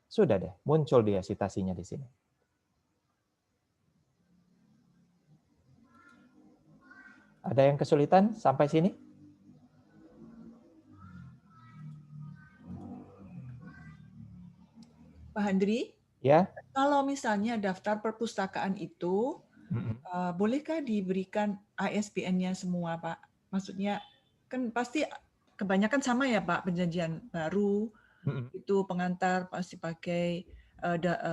sudah deh, muncul dia citasinya di sini. Ada yang kesulitan sampai sini?
Pak Handri,
Ya.
kalau misalnya daftar perpustakaan itu, bolehkah diberikan ISBN-nya semua, Pak? Maksudnya kan pasti kebanyakan sama ya, Pak, perjanjian baru, itu pengantar pasti pakai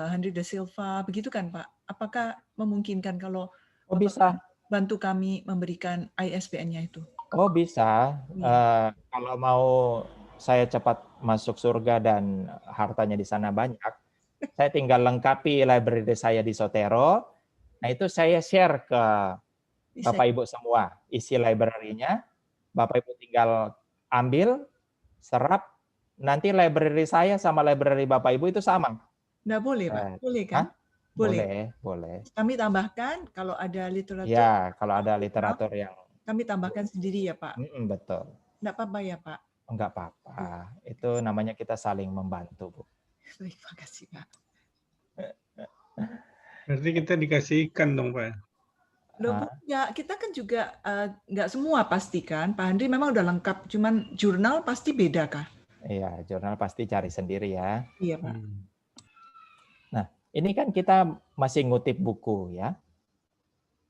Handri da Silva, begitu kan, Pak? Apakah memungkinkan kalau
bisa
bantu kami memberikan ISBN-nya itu?
Oh bisa. Kalau mau saya cepat masuk surga dan hartanya di sana banyak, saya tinggal lengkapi library saya di Zotero. Nah itu saya share ke Bapak Ibu semua isi library-nya. Bapak Ibu tinggal ambil, serap. Nanti library saya sama library Bapak Ibu itu sama.
Nggak boleh, Pak? Boleh kan?
Boleh, boleh.
Kami tambahkan kalau ada literatur.
Ya, kalau ada literatur yang
kami tambahkan sendiri ya, Pak.
Betul.
Nggak apa-apa ya, Pak?
Enggak apa-apa. Itu namanya kita saling membantu, Bu.
Terima kasih, Pak.
Berarti kita dikasih ikan dong, Pak?
Loh, ya, kita kan juga nggak semua pasti kan. Pak Handri memang udah lengkap, cuman jurnal pasti beda kah?
Iya, jurnal pasti cari sendiri ya.
Iya, Pak.
Nah, ini kan kita masih ngutip buku ya.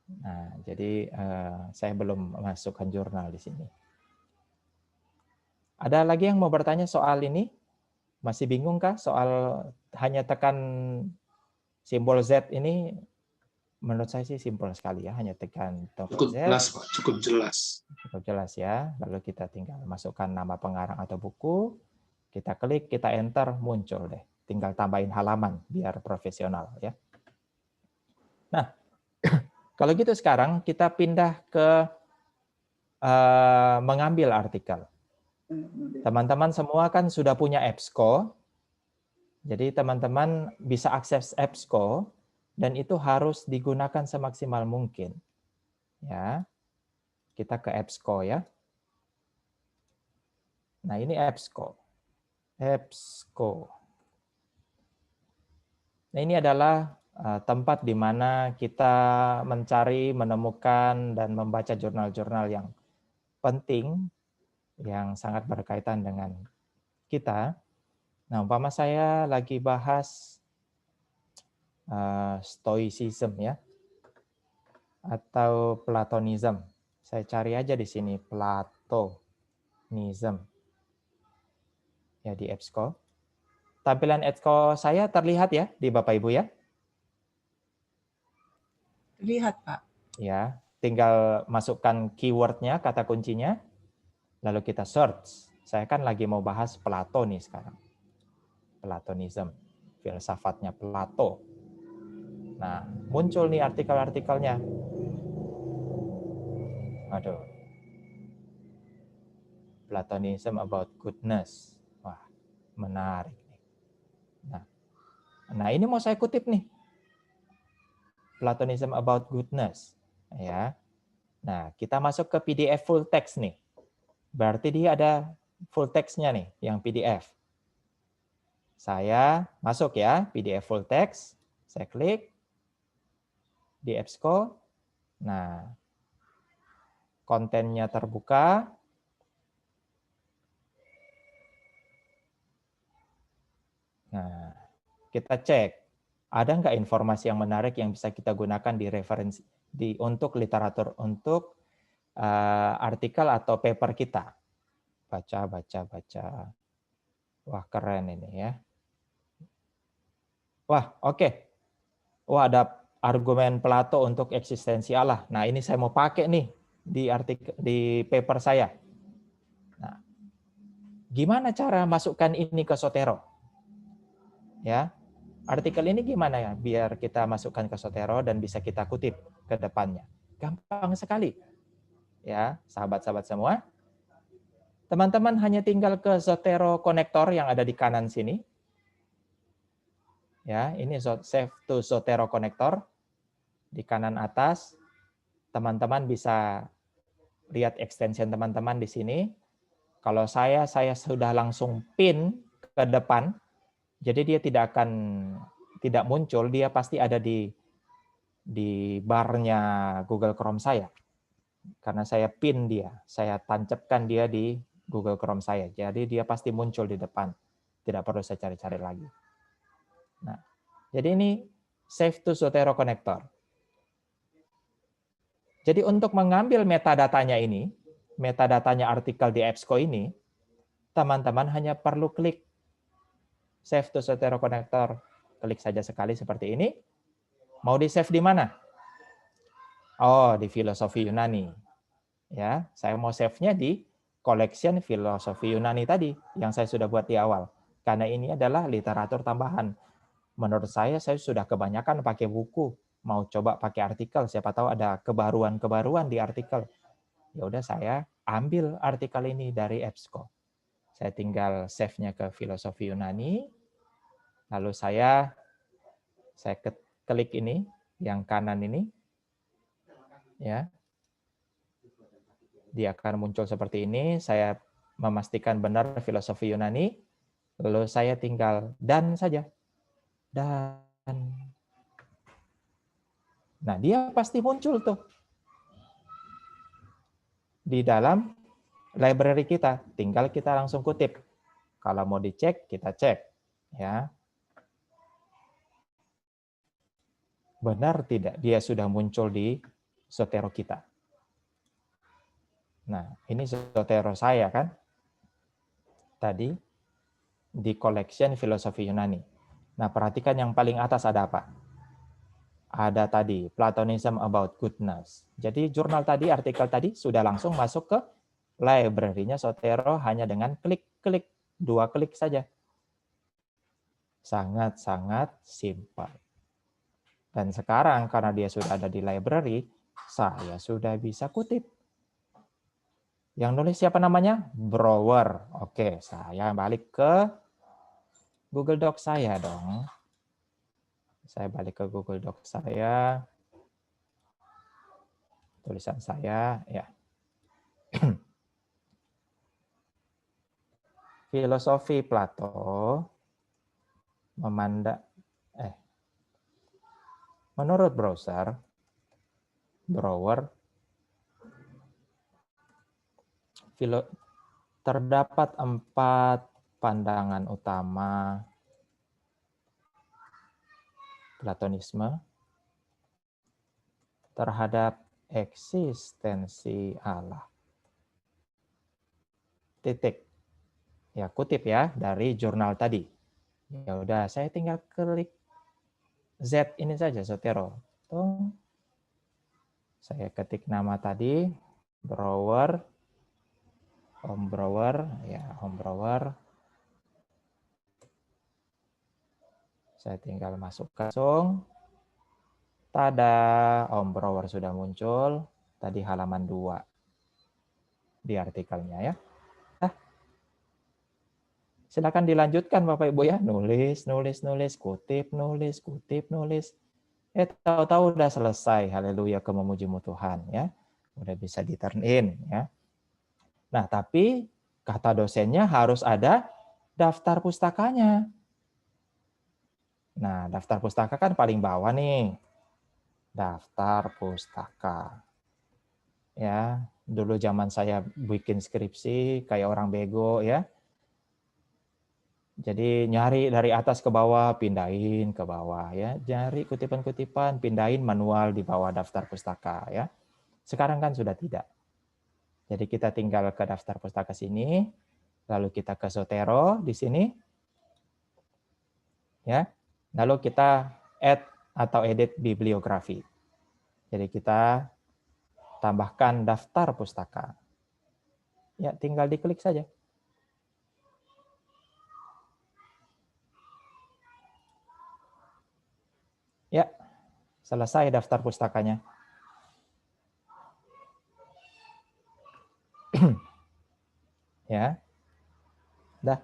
Nah, jadi saya belum masukkan jurnal di sini. Ada lagi yang mau bertanya soal ini? Masih bingung kah soal hanya tekan simbol Z ini? Menurut saya sih simpel sekali ya, hanya tekan tombol
Cukup
Z.
jelas, Pak. Cukup jelas.
Cukup jelas ya. Lalu kita tinggal masukkan nama pengarang atau buku, kita klik, kita enter, muncul deh. Tinggal tambahin halaman biar profesional ya. Nah, kalau gitu sekarang kita pindah ke mengambil artikel. Teman-teman semua kan sudah punya EBSCO. Jadi teman-teman bisa akses EBSCO dan itu harus digunakan semaksimal mungkin. Ya. Kita ke EBSCO ya. Nah, ini EBSCO. EBSCO. Nah, ini adalah tempat di mana kita mencari, menemukan, dan membaca jurnal-jurnal yang penting, yang sangat berkaitan dengan kita. Nah, umpama saya lagi bahas Stoicism ya, atau Platonism. Saya cari aja di sini Platonism. Ya, di EBSCO. Tampilan EBSCO saya terlihat ya di Bapak Ibu ya?
Terlihat, Pak.
Ya, tinggal masukkan keywordnya, kata kuncinya, lalu kita search. Saya kan lagi mau bahas Plato nih sekarang. Platonism, filsafatnya Plato. Nah, muncul nih artikel-artikelnya. Aduh. Platonism about goodness. Wah, menarik nih. Nah, ini mau saya kutip nih. Platonism about goodness. Ya. Nah, kita masuk ke PDF full text nih. Berarti dia ada full text-nya nih, yang PDF. Saya masuk ya, PDF full text. Saya klik di EBSCO. Nah, kontennya terbuka. Nah, kita cek. Ada nggak informasi yang menarik yang bisa kita gunakan di referensi untuk literatur, untuk artikel atau paper kita. Baca. Wah, keren ini ya. Wah, oke. Wah, ada argumen Plato untuk eksistensi Allah. Nah, ini saya mau pakai nih di artikel, di paper saya. Nah, gimana cara masukkan ini ke Zotero? Ya, artikel ini gimana ya biar kita masukkan ke Zotero dan bisa kita kutip ke depannya? Gampang sekali. Ya, sahabat-sahabat semua. Teman-teman hanya tinggal ke Zotero konektor yang ada di kanan sini. Ya, ini Save to Zotero Connector di kanan atas. Teman-teman bisa lihat extension teman-teman di sini. Kalau saya sudah langsung pin ke depan, jadi dia tidak muncul, dia pasti ada di barnya Google Chrome saya. Karena saya pin dia, saya tancapkan dia di Google Chrome saya. Jadi dia pasti muncul di depan. Tidak perlu saya cari-cari lagi. Nah, jadi ini Save to Zotero Connector. Jadi untuk mengambil metadatanya ini, metadatanya artikel di EBSCO ini, teman-teman hanya perlu klik Save to Zotero Connector. Klik saja sekali seperti ini. Mau di-save di mana? Oh, di Filosofi Yunani. Ya, saya mau save-nya di collection Filosofi Yunani tadi yang saya sudah buat di awal. Karena ini adalah literatur tambahan. Menurut saya sudah kebanyakan pakai buku. Mau coba pakai artikel, siapa tahu ada kebaruan-kebaruan di artikel. Ya udah saya ambil artikel ini dari EBSCO. Saya tinggal save-nya ke Filosofi Yunani. Lalu saya klik ini, yang kanan ini. Ya. Dia akan muncul seperti ini. Saya memastikan benar Filosofi Yunani. Lalu saya tinggal dan saja. Dan. Nah, dia pasti muncul tuh. Di dalam library kita. Tinggal kita langsung kutip. Kalau mau dicek, kita cek. Ya. Benar tidak dia sudah muncul di Zotero kita. Nah, ini Zotero saya kan. Tadi di collection Filosofi Yunani. Nah, perhatikan yang paling atas ada apa? Ada tadi Platonism About Goodness. Jadi jurnal tadi, artikel tadi sudah langsung masuk ke library-nya Zotero hanya dengan klik-klik, 2 klik saja. Sangat-sangat simpel. Dan sekarang karena dia sudah ada di library, saya sudah bisa kutip. Yang nulis siapa namanya? Brouwer. Oke, saya balik ke Google Docs saya dong. Saya balik ke Google Docs saya. Tulisan saya, ya. Filosofi Plato menurut Brouwer, terdapat 4 pandangan utama Platonisme terhadap eksistensi Allah. Titik. Ya, kutip ya dari jurnal tadi. Ya udah, saya tinggal klik Z ini saja, Zotero. Tuh. Saya ketik nama tadi, Brouwer, Om Brouwer, ya Om Brouwer. Saya tinggal masuk langsung. Tada, Om Brouwer sudah muncul. Tadi halaman 2 di artikelnya ya. Nah, silakan dilanjutkan Bapak Ibu ya. Nulis, kutip, nulis. Tahu-tahu udah selesai. Haleluya, memujimu Tuhan ya. Udah bisa di turn in ya. Nah, tapi kata dosennya harus ada daftar pustakanya. Nah, daftar pustaka kan paling bawah nih. Daftar pustaka. Ya, dulu zaman saya bikin skripsi kayak orang bego ya. Jadi nyari dari atas ke bawah, pindahin ke bawah ya. Nyari kutipan-kutipan, pindahin manual di bawah daftar pustaka ya. Sekarang kan sudah tidak. Jadi kita tinggal ke daftar pustaka sini, lalu kita ke Zotero di sini. Ya. Lalu kita add atau edit bibliografi. Jadi kita tambahkan daftar pustaka. Ya, tinggal diklik saja. Ya, selesai daftar pustakanya. Ya. Dah.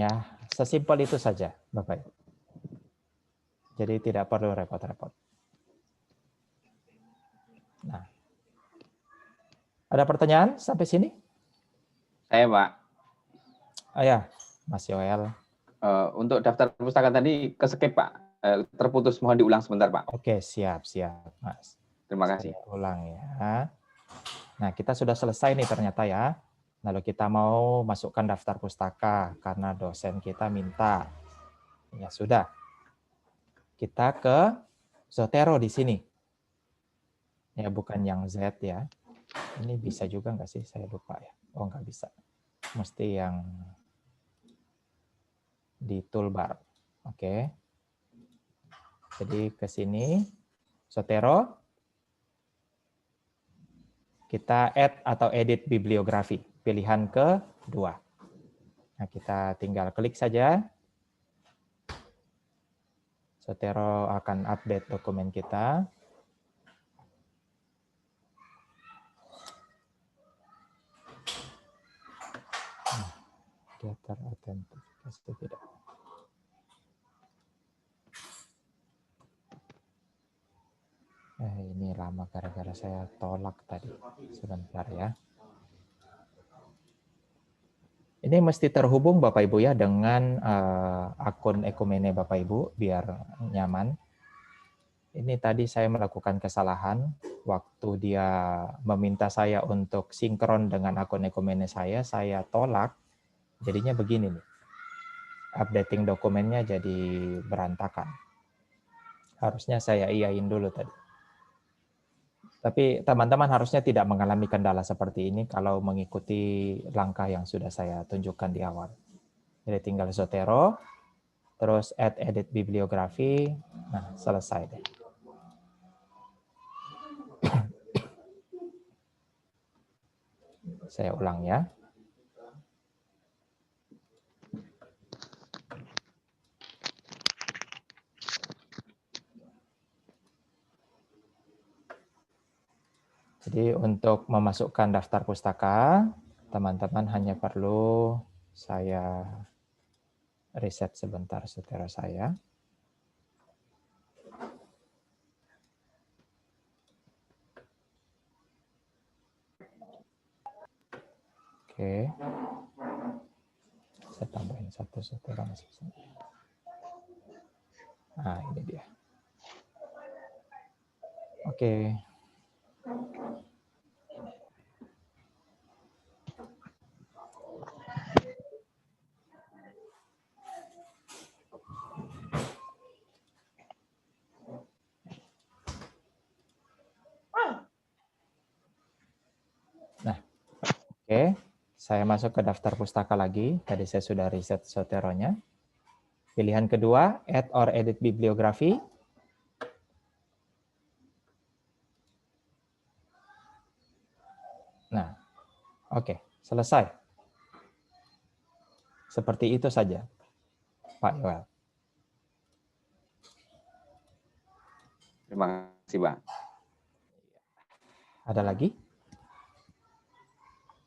Ya, sesimpel itu saja, Bapak Ibu. Jadi tidak perlu repot-repot. Nah, ada pertanyaan sampai sini?
Saya, Pak.
Oh ya, Mas Yoel.
Untuk daftar pustaka tadi ke-skip, Pak. Terputus, mohon diulang sebentar, Pak.
Oke, siap, Mas.
Terima kasih.
Saya ulang ya. Nah, kita sudah selesai nih ternyata ya. Lalu kita mau masukkan daftar pustaka karena dosen kita minta. Ya sudah. Kita ke Zotero di sini. Ya, bukan yang Z ya. Ini bisa juga nggak sih? Saya lupa ya. Oh, nggak bisa. Mesti yang di toolbar. Oke. Jadi ke sini, Zotero. Kita add atau edit bibliografi. Pilihan kedua. Nah, kita tinggal klik saja. Zotero akan update dokumen kita. Dia terautentikasi tidak? Ini lama gara-gara saya tolak tadi. Sebentar ya. Ini mesti terhubung Bapak Ibu ya dengan akun Ekumene Bapak Ibu biar nyaman. Ini tadi saya melakukan kesalahan waktu dia meminta saya untuk sinkron dengan akun Ekumene saya tolak. Jadinya begini nih. Updating dokumennya jadi berantakan. Harusnya saya iyain dulu tadi. Tapi teman-teman harusnya tidak mengalami kendala seperti ini kalau mengikuti langkah yang sudah saya tunjukkan di awal. Jadi tinggal Zotero, terus add edit bibliografi, nah selesai deh. Saya ulang ya. Jadi untuk memasukkan daftar pustaka, teman-teman hanya perlu saya reset sebentar Zotero saya. Oke. Saya tambahin satu Zotero. Nah, ini dia. Oke. Nah, oke. Saya masuk ke daftar pustaka lagi. Tadi saya sudah reset Zoteronya. Pilihan kedua, add or edit bibliografi. Nah, oke, selesai. Seperti itu saja, Pak Yoel.
Terima kasih, Pak.
Ada lagi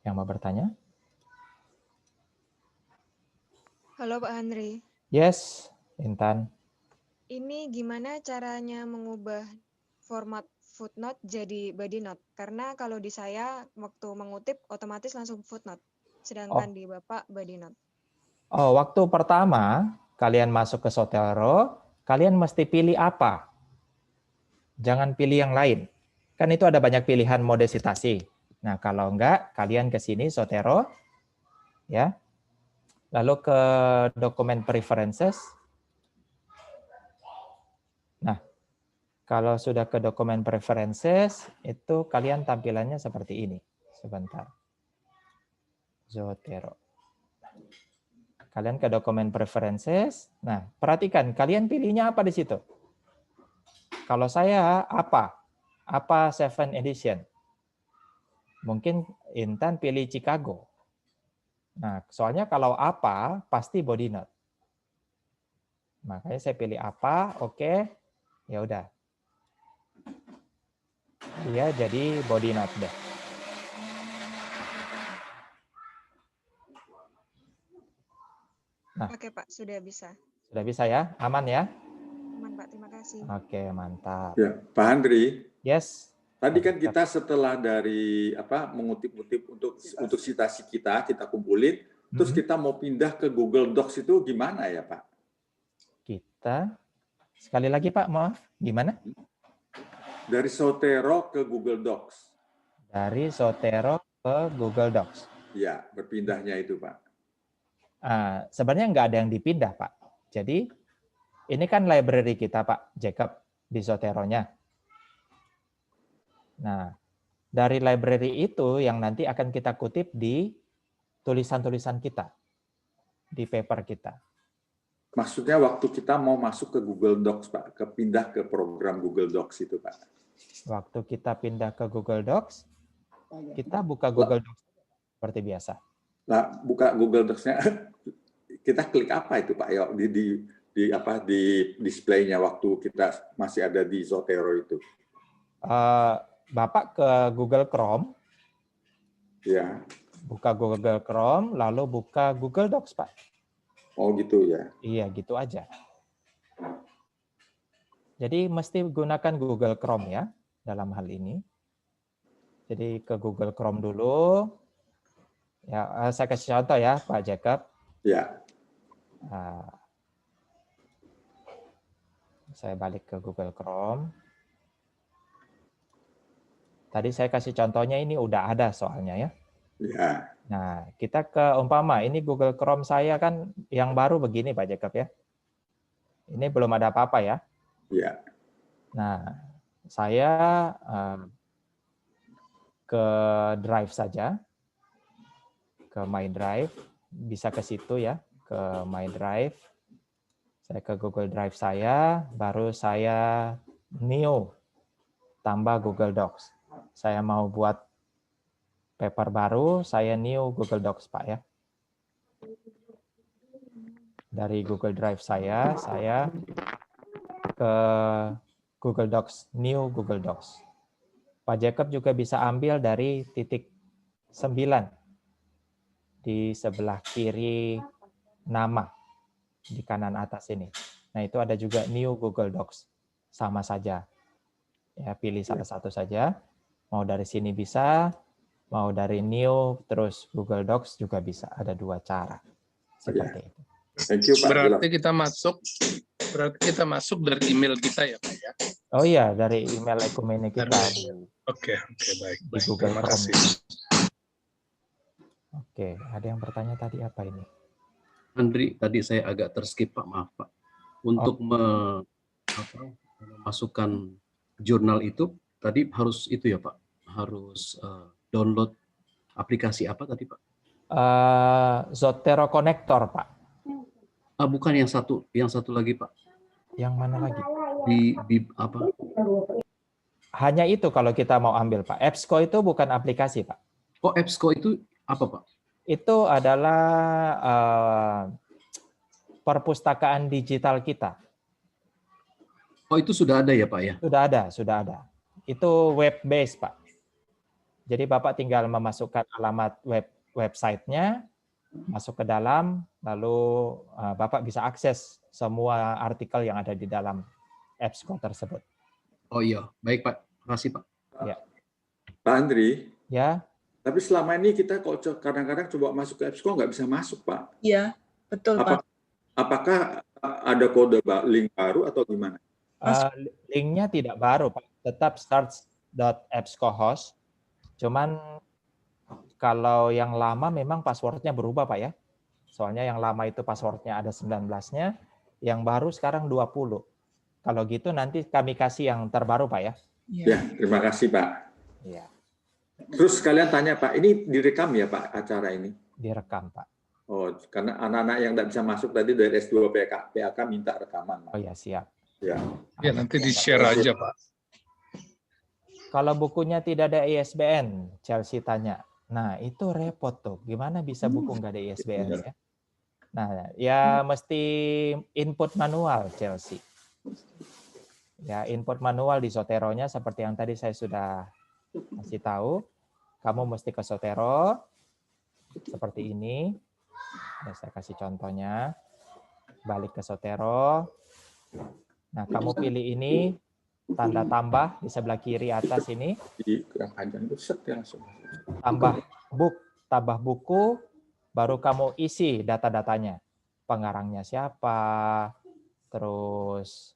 yang mau bertanya?
Halo Pak Henry.
Yes, Intan.
Ini gimana caranya mengubah format footnote jadi body note? Karena kalau di saya waktu mengutip otomatis langsung footnote, sedangkan di Bapak body note.
Oh, waktu pertama kalian masuk ke Zotero, kalian mesti pilih apa? Jangan pilih yang lain. Kan itu ada banyak pilihan mode citasi. Nah, kalau enggak, kalian ke sini Zotero, ya. Lalu ke dokumen preferences. Nah, kalau sudah ke dokumen preferences, itu kalian tampilannya seperti ini. Sebentar. Zotero. Kalian ke dokumen preferences. Nah, perhatikan, kalian pilihnya apa di situ? Kalau saya apa? Apa 7 edition? Mungkin Intan pilih Chicago. Nah, soalnya kalau apa, pasti body note. Makanya saya pilih apa, oke. Ya udah. Dia jadi body note deh. Nah,
Oke Pak, sudah bisa.
sudah bisa ya? Aman ya?
Aman Pak, terima kasih.
Oke, mantap.
Ya, Pak Andri.
Yes.
Tadi kan kita setelah dari mengutip-utip untuk citasi kita kumpulin, terus kita mau pindah ke Google Docs itu gimana ya Pak?
Kita sekali lagi Pak, maaf, gimana?
Dari Zotero ke Google Docs.
Dari Zotero ke Google Docs.
Ya, berpindahnya itu Pak.
Sebenarnya nggak ada yang dipindah Pak. Jadi ini kan library kita Pak Jacob di Zotero-nya. Nah, dari library itu yang nanti akan kita kutip di tulisan-tulisan kita, di paper kita.
Maksudnya waktu kita mau masuk ke Google Docs, Pak, pindah ke program Google Docs itu, Pak.
Waktu kita pindah ke Google Docs, kita buka Google Docs seperti biasa.
Nah, buka Google Docs-nya, kita klik apa itu, Pak? Ya, di display-nya waktu kita masih ada di Zotero itu.
Bapak ke Google Chrome.
Ya.
Buka Google Chrome, lalu buka Google Docs, Pak.
Oh gitu ya?
Iya, gitu aja. Jadi mesti gunakan Google Chrome ya, dalam hal ini. Jadi ke Google Chrome dulu. Ya, saya kasih contoh ya, Pak Jacob.
Ya.
Saya balik ke Google Chrome. Tadi saya kasih contohnya ini udah ada soalnya ya.
Ya.
Nah, kita ke umpama, ini Google Chrome saya kan yang baru begini Pak Jacob ya. Ini belum ada apa-apa ya.
Ya.
Nah, saya ke Drive saja. Ke My Drive. Bisa ke situ ya, ke My Drive. Saya ke Google Drive saya, baru saya new, tambah Google Docs. Saya mau buat paper baru, saya new Google Docs, Pak ya. Dari Google Drive saya ke Google Docs, new Google Docs. Pak Jacob juga bisa ambil dari titik 9 di sebelah kiri nama di kanan atas ini. Nah, itu ada juga new Google Docs. Sama saja. Ya, pilih salah satu saja. Mau dari sini bisa, mau dari new terus Google Docs juga bisa. Ada dua cara. Seperti itu.
Thank you, Pak.
Berarti kita masuk dari email kita ya, Pak ya.
Oh iya, dari email ekumene kita.
Oke, baik.
Di Google
Terima
Chrome.
kasih.
Oke, ada yang bertanya tadi apa ini?
Andri, tadi saya agak terskip Pak, maaf Pak. Untuk memasukkan jurnal itu, tadi harus itu ya Pak, harus download aplikasi apa tadi Pak?
Zotero Connector Pak.
Bukan yang satu lagi Pak.
Yang mana lagi?
Di apa?
Hanya itu kalau kita mau ambil Pak. EBSCO itu bukan aplikasi Pak.
Oh, EBSCO itu apa Pak?
Itu adalah perpustakaan digital kita.
Oh, itu sudah ada ya Pak ya?
Sudah ada. Itu web based Pak. Jadi Bapak tinggal memasukkan alamat website-nya, masuk ke dalam, lalu Bapak bisa akses semua artikel yang ada di dalam EBSCO tersebut.
Oh iya, baik Pak. Terima kasih Pak.
Ya.
Pak Andri.
Ya.
Tapi selama ini kita kok kadang-kadang coba masuk ke EBSCO nggak bisa masuk, Pak.
Iya, betul Pak.
Apakah ada kode link baru atau gimana?
Linknya tidak baru Pak. Tetap starts.ebscohost. Cuman kalau yang lama memang passwordnya berubah Pak ya. Soalnya yang lama itu passwordnya ada 19-nya, yang baru sekarang 20. Kalau gitu nanti kami kasih yang terbaru Pak ya.
Ya, terima kasih Pak.
Ya.
Terus kalian tanya Pak, ini direkam ya Pak acara ini?
Direkam Pak.
Oh, karena anak-anak yang tidak bisa masuk tadi dari S2 PAK minta rekaman.
Oh ya, siap.
Ya.
Ya, nanti di-share aja Pak.
Kalau bukunya tidak ada ISBN, Chelsea tanya. Nah, itu repot tuh. Gimana bisa buku nggak ada ISBN ya? Nah, ya mesti input manual, Chelsea. Ya, input manual di Zotero-nya seperti yang tadi saya sudah kasih tahu. Kamu mesti ke Zotero seperti ini. Ya, saya kasih contohnya. Balik ke Zotero. Nah, kamu pilih ini, tanda tambah di sebelah kiri atas ini.
Di yang panjang itu set ya langsung.
Tambah buku, baru kamu isi data-datanya. Pengarangnya siapa, terus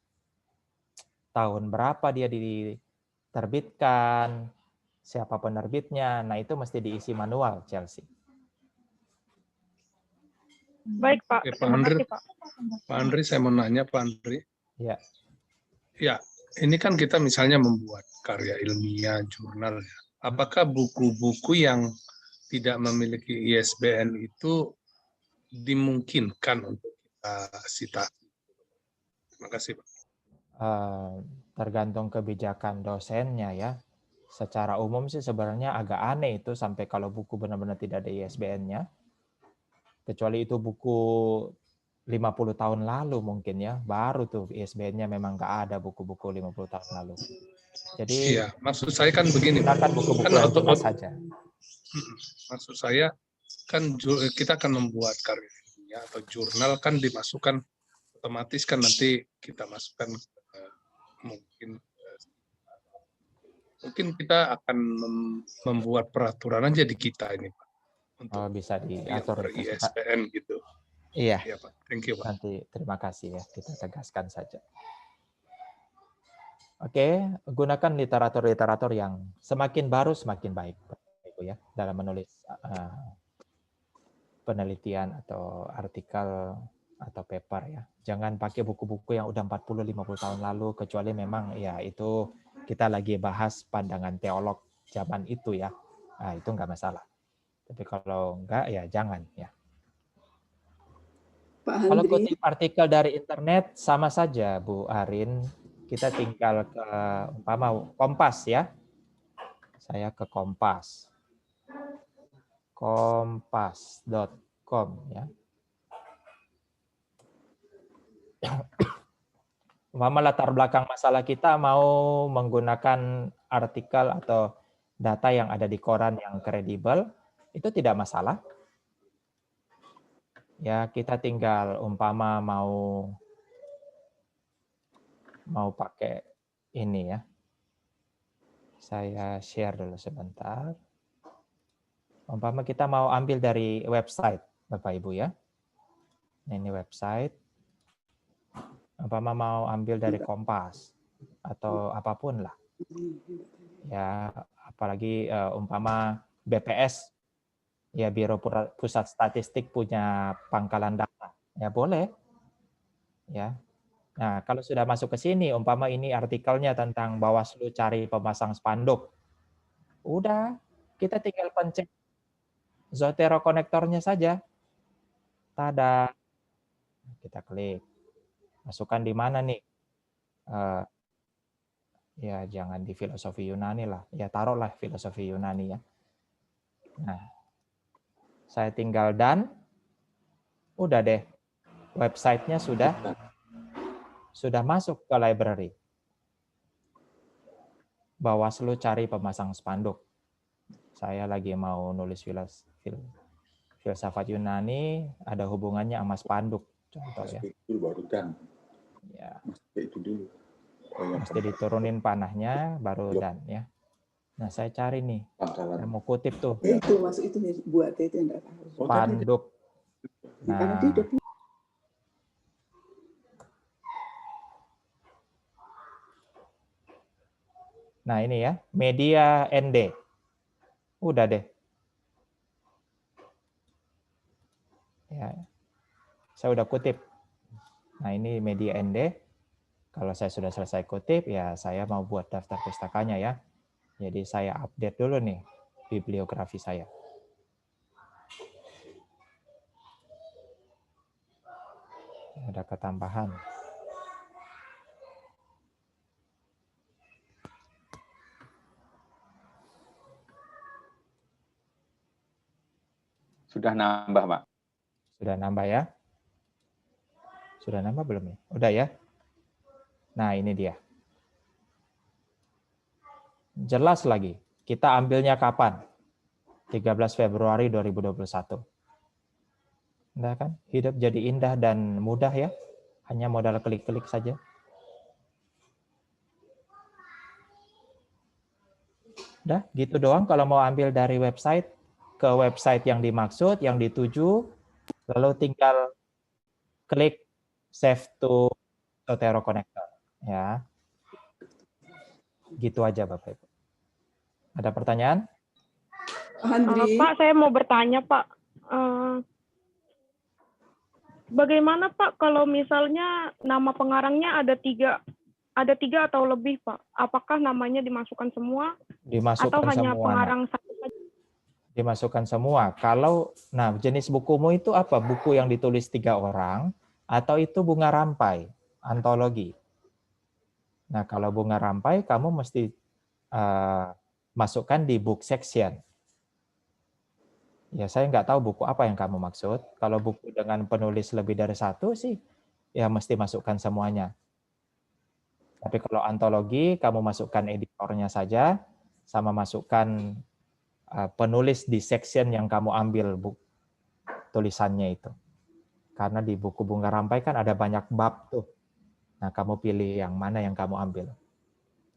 tahun berapa dia diterbitkan, siapa penerbitnya. Nah, itu mesti diisi manual, Chelsea.
Baik, Pak.
Oke, Pak
Terima
Andri,
kasih, Pak.
Pak Andri, saya mau nanya, Pak Andri.
Ya.
Ya, ini kan kita misalnya membuat karya ilmiah, jurnal. Ya. Apakah buku-buku yang tidak memiliki ISBN itu dimungkinkan untuk kita sitasi? Terima kasih, Pak.
Tergantung kebijakan dosennya ya. Secara umum sih sebenarnya agak aneh itu sampai kalau buku benar-benar tidak ada ISBN-nya. Kecuali itu buku 50 tahun lalu mungkin ya, baru tuh ISBN-nya memang nggak ada buku-buku 50 tahun lalu. Jadi
iya, maksud saya kan begini,
gunakan buku-buku
kan
yang jelas saja.
Maksud saya kan kita akan membuat karya ilmiah atau jurnal kan dimasukkan otomatis kan nanti kita masukkan mungkin kita akan membuat peraturan aja di kita ini, Pak. Untuk
bisa diatur
ISBN gitu.
Iya.
Iya, Pak. Thank you, Pak.
Nanti terima kasih ya, kita tegaskan saja. Oke, gunakan literatur-literatur yang semakin baru semakin baik, Ibu ya, dalam menulis penelitian atau artikel atau paper ya. Jangan pakai buku-buku yang udah 40-50 tahun lalu, kecuali memang ya itu kita lagi bahas pandangan teolog zaman itu ya. Nah, itu nggak masalah. Tapi kalau enggak ya jangan ya. Kalau kutip artikel dari internet sama saja Bu Arin, kita tinggal ke umpama Kompas ya. Saya ke Kompas. Kompas.com ya. Umpama latar belakang masalah kita mau menggunakan artikel atau data yang ada di koran yang kredibel, itu tidak masalah. Ya, kita tinggal umpama mau pakai ini ya. Saya share dulu sebentar. Umpama kita mau ambil dari website, Bapak Ibu ya. Ini website. Umpama mau ambil dari Kompas atau apapun lah. Ya, apalagi umpama BPS, ya Biro Pusat Statistik punya pangkalan data, ya boleh. Ya. Nah, kalau sudah masuk ke sini, umpama ini artikelnya tentang Bawaslu cari pemasang spanduk. Udah, kita tinggal pencet Zotero konektornya saja. Tada. Kita klik. Masukkan di mana nih? Ya jangan di filosofi Yunani lah. Ya taruhlah filosofi Yunani ya. Nah, saya tinggal done. Udah deh. Websitenya sudah masuk ke library. Bawaslu cari pemasang spanduk. Saya lagi mau nulis filsafat Yunani, ada hubungannya sama spanduk. Contoh ya.
Itu baru dan.
Ya.
Itu dulu.
Mesti diturunin panahnya, baru dan ya. Nah, saya cari nih. Saya mau kutip tuh.
Itu masuk itu buat itu yang enggak tahu.
Spanduk. Nah, nah ini ya, media ND. Udah deh. Ya, saya udah kutip. Nah ini media ND. Kalau saya sudah selesai kutip, ya saya mau buat daftar pustakanya ya. Jadi saya update dulu nih bibliografi saya. Ada ketambahan.
Sudah nambah, Pak.
Sudah nambah ya? Sudah nambah belum nih? Udah ya? Nah, ini dia. Jelas lagi. Kita ambilnya kapan? 13 Februari 2021. Udah kan? Hidup jadi indah dan mudah ya. Hanya modal klik-klik saja. Udah, gitu doang kalau mau ambil dari website ke website yang dimaksud, yang dituju, lalu tinggal klik save to Zotero Connector. Ya. Gitu aja Bapak Ibu. Ada pertanyaan?
Pak, saya mau bertanya, Pak. Bagaimana Pak kalau misalnya nama pengarangnya ada tiga atau lebih, Pak? Apakah namanya dimasukkan semua?
Dimasukkan
Atau hanya
semua.
pengarang satu saja?
Dimasukkan semua. Kalau, nah jenis bukumu itu apa? Buku yang ditulis 3 orang atau itu bunga rampai, antologi? Nah kalau bunga rampai kamu mesti masukkan di book section. Ya saya nggak tahu buku apa yang kamu maksud. Kalau buku dengan penulis lebih dari 1 sih, ya mesti masukkan semuanya. Tapi kalau antologi, kamu masukkan editornya saja, sama masukkan penulis di section yang kamu ambil tulisannya itu. Karena di buku bunga rampai kan ada banyak bab tuh. Nah kamu pilih yang mana yang kamu ambil.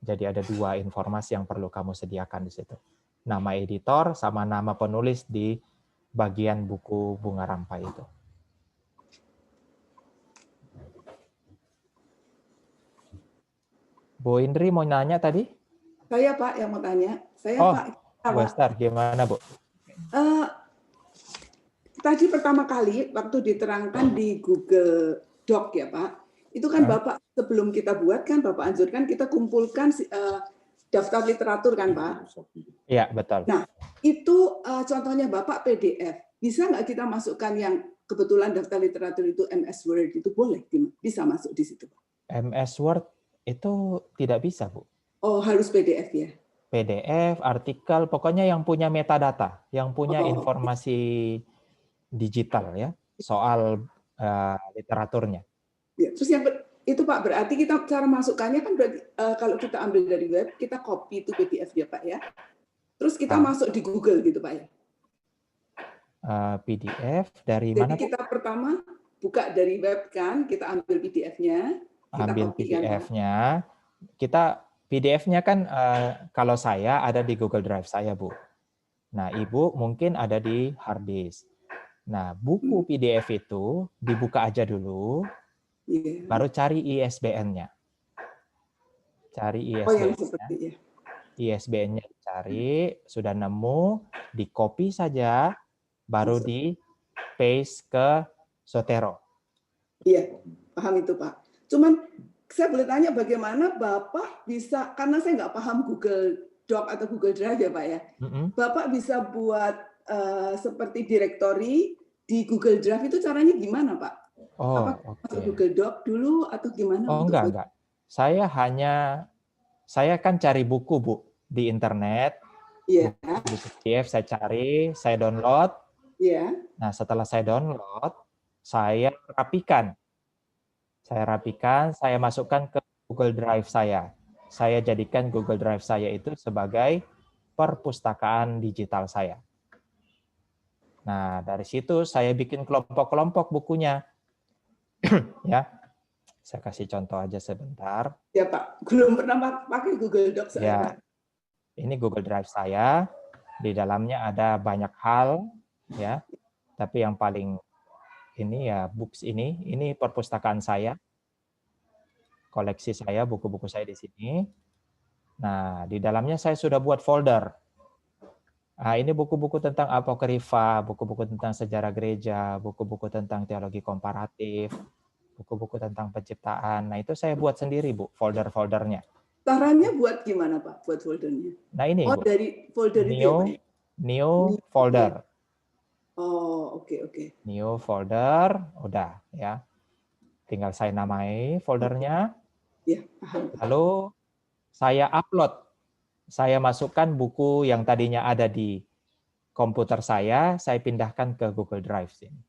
Jadi ada 2 informasi yang perlu kamu sediakan di situ. Nama editor sama nama penulis di bagian buku bunga rampai itu. Bu Indri mau nanya tadi?
Saya Pak yang mau tanya. Saya
Oh,
Pak.
Bu Esther, gimana Bu?
Tadi pertama kali waktu diterangkan di Google Doc ya Pak, itu kan Bapak sebelum kita buat kan Bapak anjurkan kita kumpulkan daftar literatur kan Pak?
Iya, betul.
Nah, itu contohnya Bapak PDF. Bisa nggak kita masukkan yang kebetulan daftar literatur itu MS Word itu boleh? Bisa masuk di situ Pak?
MS Word itu tidak bisa, Bu.
Oh, harus PDF ya?
PDF, artikel, pokoknya yang punya metadata, yang punya informasi digital ya, soal literaturnya.
Ya, terus yang itu Pak, berarti kita cara masukkannya kan berarti kalau kita ambil dari web, kita copy itu PDF ya Pak ya. Terus kita masuk di Google gitu Pak ya.
PDF dari
Jadi
mana?
Jadi kita pertama buka dari web kan, kita ambil PDF-nya,
ambil PDF-nya. Kita PDF-nya kan kalau saya ada di Google Drive saya, Bu. Nah, Ibu mungkin ada di hard disk. Nah, buku PDF itu dibuka aja dulu. Baru cari ISBN-nya. Cari ISBN-nya. ISBN-nya cari, sudah nemu, di copy saja, baru di paste ke Zotero.
Iya, paham itu Pak. Cuman saya boleh tanya bagaimana Bapak bisa, karena saya nggak paham Google Doc atau Google Drive ya Pak ya. Bapak bisa buat seperti directory di Google Drive itu caranya gimana Pak?
Oh,
masuk Google Doc dulu atau gimana?
Oh, enggak. Saya kan cari buku, Bu, di internet.
Iya.
Di PDF saya cari, saya download.
Iya.
Nah, setelah saya download, saya rapikan. Saya masukkan ke Google Drive saya. Saya jadikan Google Drive saya itu sebagai perpustakaan digital saya. Nah, dari situ saya bikin kelompok-kelompok bukunya. Ya, saya kasih contoh aja sebentar.
Ya Pak, belum pernah pakai Google Doc saya.
Ya, ini Google Drive saya. Di dalamnya ada banyak hal, ya. Tapi yang paling ini ya books ini perpustakaan saya, koleksi saya, buku-buku saya di sini. Nah, di dalamnya saya sudah buat folder. Nah, ini buku-buku tentang apokrifa, buku-buku tentang sejarah gereja, buku-buku tentang teologi komparatif, buku-buku tentang penciptaan. Nah, itu saya buat sendiri, Bu, folder-foldernya.
Caranya buat gimana, Pak, buat foldernya?
Nah, ini, Bu.
Dari folder itu ya, Pak?
New folder.
Oh, oke.
New folder, udah ya. Tinggal saya namai foldernya.
Ya, paham.
Lalu saya upload. Saya masukkan buku yang tadinya ada di komputer saya pindahkan ke Google Drive sini.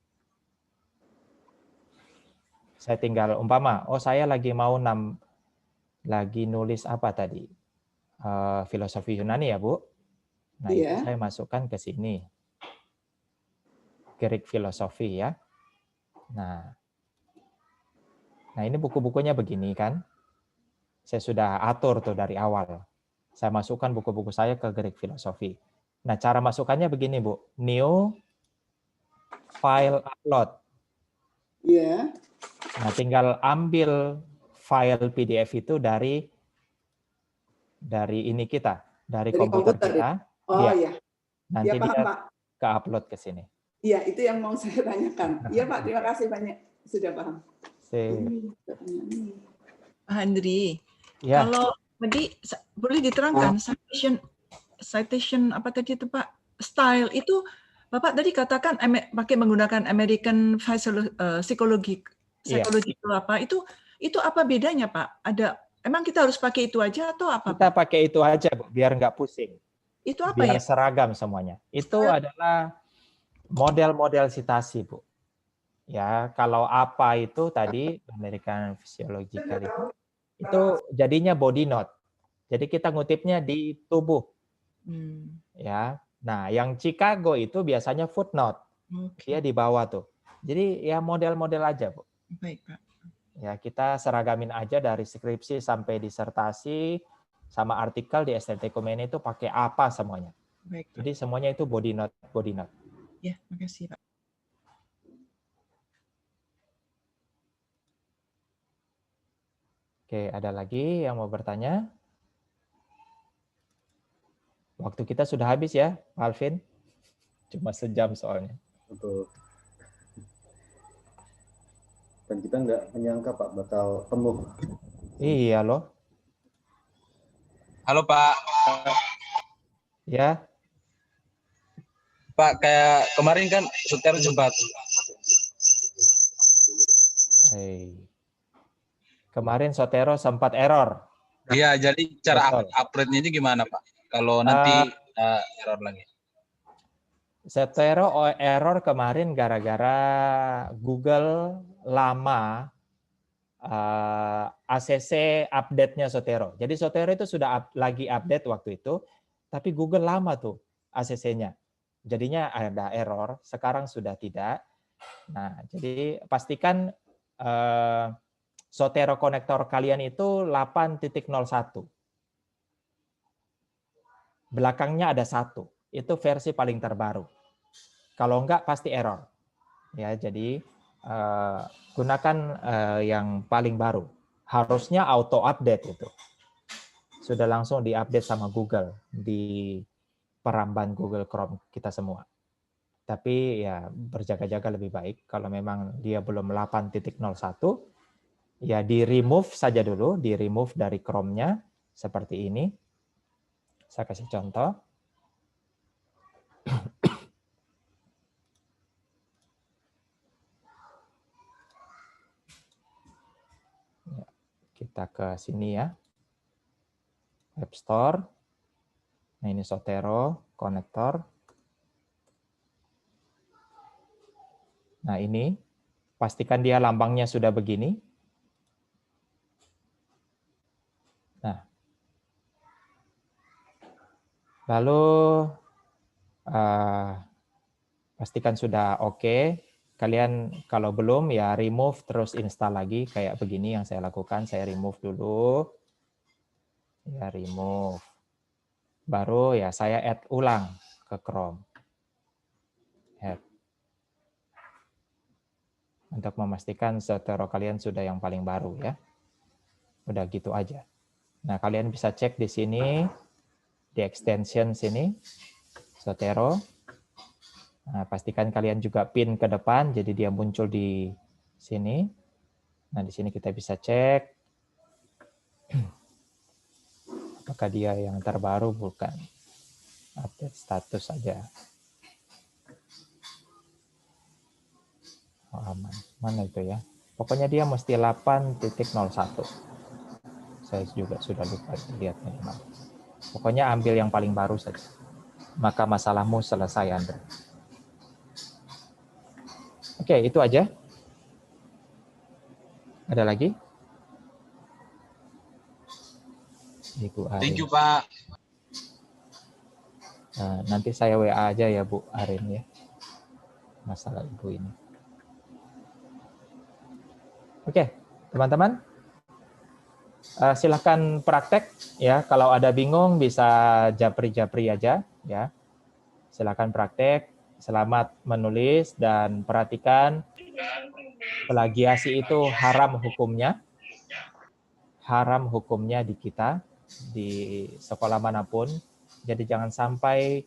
Saya tinggal umpama, saya lagi mau lagi nulis apa tadi? Filosofi Yunani ya, Bu. Nah, itu saya masukkan ke sini. Greek filosofi ya. Nah ini buku-bukunya begini kan. Saya sudah atur tuh dari awal. Saya masukkan buku-buku saya ke Greek Philosophy. Nah, cara masukkannya begini, Bu. New file upload.
Iya.
Nah, tinggal ambil file PDF itu dari ini kita, dari komputer kita.
Oh iya.
Nanti
Ya, paham,
dia
Pak.
ke-upload ke sini.
Iya, itu yang mau saya tanyakan. Iya, Pak. Terima kasih banyak. Sudah paham.
Pak Andri,
Ya.
kalau tadi boleh diterangkan citation apa tadi itu Pak? Style itu Bapak tadi katakan pakai menggunakan American Psychology itu apa? Itu apa bedanya Pak? Emang kita harus pakai itu aja atau apa?
Kita pakai itu aja, Bu, biar nggak pusing.
Itu apa
biar
ya?
seragam semuanya. Itu adalah model-model citasi, Bu. Ya, kalau apa itu tadi American Physiological itu jadinya body note. Jadi kita ngutipnya di tubuh. Ya. Nah, yang Chicago itu biasanya footnote. Dia di bawah tuh. Jadi ya model-model aja, Bu.
Baik, Pak.
Ya, kita seragamin aja dari skripsi sampai disertasi sama artikel di STT Kumene itu pakai apa semuanya.
Baik, Pak.
Jadi semuanya itu body note, body note.
Ya, makasih, Pak.
Oke, ada lagi yang mau bertanya? Waktu kita sudah habis ya, Alvin. Cuma sejam soalnya.
Betul. Dan kita nggak menyangka Pak bakal penuh.
Iya loh.
Halo Pak.
Ya.
Pak, kayak kemarin kan Sutero sempat.
Kemarin Sotero sempat error.
Iya, jadi cara upload-nya ini gimana Pak? Kalau nanti error lagi.
Sotero error kemarin gara-gara Google lama ACC update-nya Sotero. Jadi Sotero itu sudah lagi update waktu itu, tapi Google lama tuh ACC-nya. Jadinya ada error, sekarang sudah tidak. Nah, jadi pastikan Sotero konektor kalian itu 8.01. Belakangnya ada 1. Itu versi paling terbaru. Kalau enggak pasti error. Ya, jadi gunakan yang paling baru. Harusnya auto update itu. Sudah langsung diupdate sama Google di peramban Google Chrome kita semua. Tapi ya berjaga-jaga lebih baik. Kalau memang dia belum 8.01, ya di remove saja dulu, di remove dari Chrome-nya seperti ini. Saya kasih contoh. Kita ke sini ya. App Store. Nah ini Sotero konektor. Nah ini pastikan dia lambangnya sudah begini. Nah, lalu pastikan sudah oke. Kalian kalau belum ya remove terus install lagi kayak begini yang saya lakukan. Saya remove dulu. Ya remove. Baru ya saya add ulang ke Chrome. Add. Untuk memastikan Sotero kalian sudah yang paling baru ya. Udah gitu aja. Nah, kalian bisa cek di sini, di extension sini, Sotero. Nah, pastikan kalian juga pin ke depan, jadi dia muncul di sini. Nah, di sini kita bisa cek apakah dia yang terbaru, bukan. Update status saja. Oh, aman. Mana itu ya? Pokoknya dia mesti 8.01. Saya juga sudah lupa lihatnya. Pokoknya ambil yang paling baru saja. Maka masalahmu selesai, Andre. Oke, itu aja. Ada lagi? Ibu Arin.
Thank you, Pak.
Nah, nanti saya WA aja ya, Bu Arin ya. Masalah Ibu ini. Oke, teman-teman, silahkan praktek ya. Kalau ada bingung bisa japri-japri aja ya. Silahkan praktek. Selamat menulis dan perhatikan plagiasi itu haram hukumnya. Haram hukumnya di kita, di sekolah manapun. Jadi jangan sampai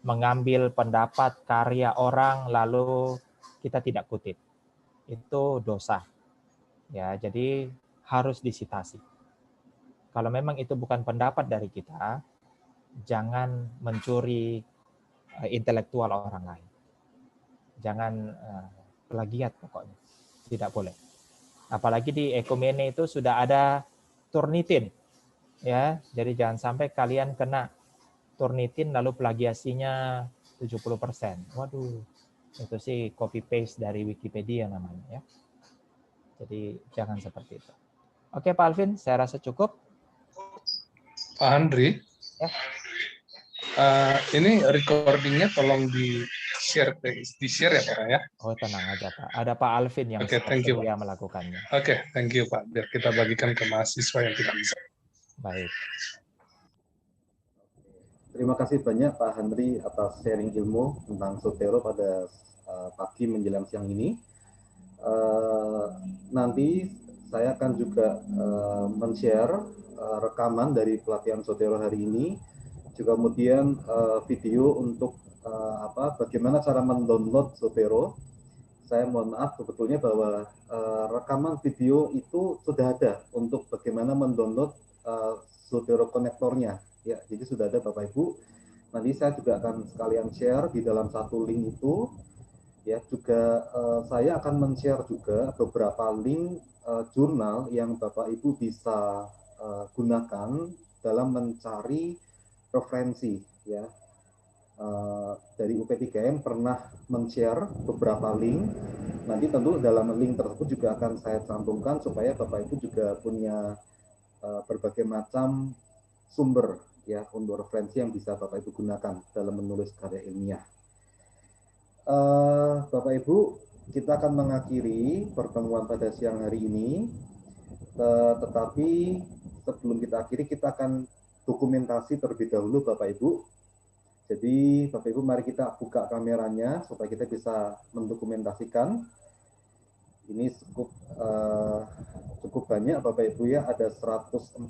mengambil pendapat karya orang lalu kita tidak kutip. Itu dosa. Ya, jadi harus disitasi. Kalau memang itu bukan pendapat dari kita, jangan mencuri intelektual orang lain. Jangan plagiat pokoknya. Tidak boleh. Apalagi di Ekumene itu sudah ada Turnitin. Ya, jadi jangan sampai kalian kena Turnitin lalu plagiasinya 70%. Waduh, itu sih copy paste dari Wikipedia namanya ya. Jadi jangan seperti itu. Oke Pak Alvin, saya rasa cukup.
Pak Andri,
ya.
Ini recordingnya tolong di-share ya Pak ya.
Oh tenang aja Pak, ada Pak Alvin yang sedia melakukannya.
Oke, thank you Pak. Biar kita bagikan ke mahasiswa yang tidak bisa.
Baik.
Terima kasih banyak Pak Henry atas sharing ilmu tentang Zotero pada pagi menjelang siang ini. Nanti saya akan juga men-share rekaman dari pelatihan Zotero hari ini, juga kemudian video untuk bagaimana cara mendownload Zotero. Saya mohon maaf sebetulnya bahwa rekaman video itu sudah ada untuk bagaimana mendownload Zotero konektornya. Ya, jadi sudah ada Bapak Ibu. Nanti saya juga akan sekalian share di dalam satu link itu. Ya, juga saya akan men-share juga beberapa link jurnal yang Bapak Ibu bisa gunakan dalam mencari referensi. Ya, dari UP3M pernah men-share beberapa link. Nanti tentu dalam link tersebut juga akan saya cantumkan supaya Bapak Ibu juga punya berbagai macam sumber ya untuk referensi yang bisa Bapak Ibu gunakan dalam menulis karya ilmiah. Bapak Ibu, kita akan mengakhiri pertemuan pada siang hari ini, tetapi sebelum kita akhiri kita akan dokumentasi terlebih dahulu Bapak Ibu. Jadi Bapak Ibu mari kita buka kameranya supaya kita bisa mendokumentasikan. Ini cukup banyak Bapak Ibu ya, ada 140,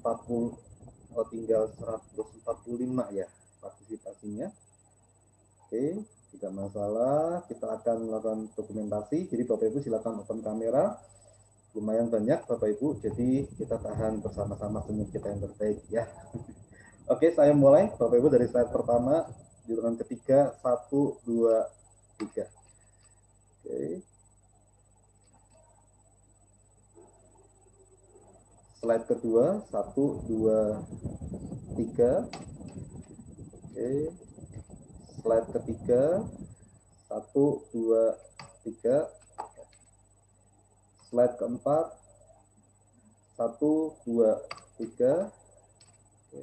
tinggal 145 ya partisipasinya. Oke, tidak masalah, kita akan melakukan dokumentasi. Jadi Bapak Ibu silakan open kamera. Lumayan banyak Bapak Ibu, jadi kita tahan bersama-sama senyum kita yang terbaik ya. Oke, saya mulai Bapak Ibu dari slide pertama, jurnal ketiga, 1, 2, 3. Oke. Slide kedua, 1, 2, 3. Oke. Slide ketiga, 1, 2, 3. Slide keempat, 1, 2, 3. Oke.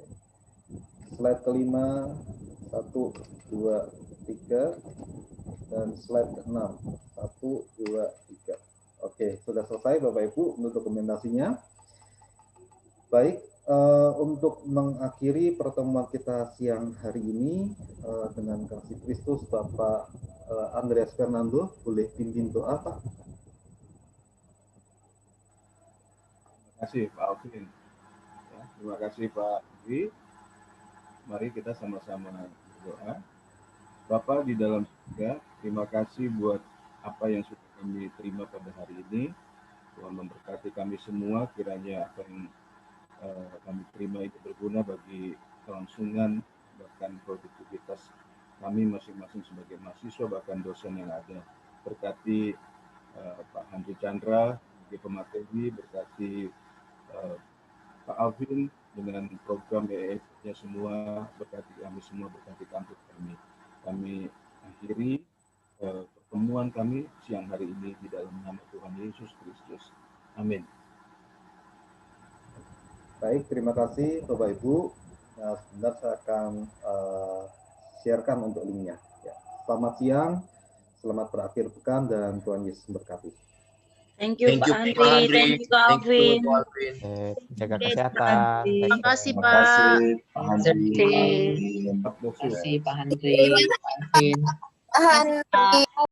Slide kelima, 1, 2, 3. Dan slide keenam, 1, 2, 3. Oke, sudah selesai Bapak Ibu untuk dokumentasinya. Baik, untuk mengakhiri pertemuan kita siang hari ini dengan kasih Kristus, Bapak Andreas Fernando, boleh pimpin doa Pak?
Terima kasih Pak Alvin. Ya, terima kasih Pak Dwi. Mari kita sama-sama berdoa. Bapak di dalam surga, terima kasih buat apa yang sudah kami terima pada hari ini. Tuhan memberkati kami semua, kiranya apa yang kami terima itu berguna bagi kelangsungan bahkan produktivitas kami masing-masing sebagai mahasiswa bahkan dosen yang ada. Berkati Pak Handri Chandra sebagai pemateri, berkati Pak Alvin dengan program EEF-nya semua, berkati kami semua, berkati kampus kami. Kami akhiri pertemuan kami siang hari ini di dalam nama Tuhan Yesus Kristus. Amin.
Baik, terima kasih Bapak Ibu. Nah, sebentar saya akan sharekan untuk linknya. Ya. Selamat siang, selamat berakhir pekan, dan Tuhan Yesus memberkati.
Thank you Pak Andri, thank you Kak Alvin.
Jaga kesehatan.
Terima kasih Pak.
Terima kasih Pak Andri, Pak Alvin.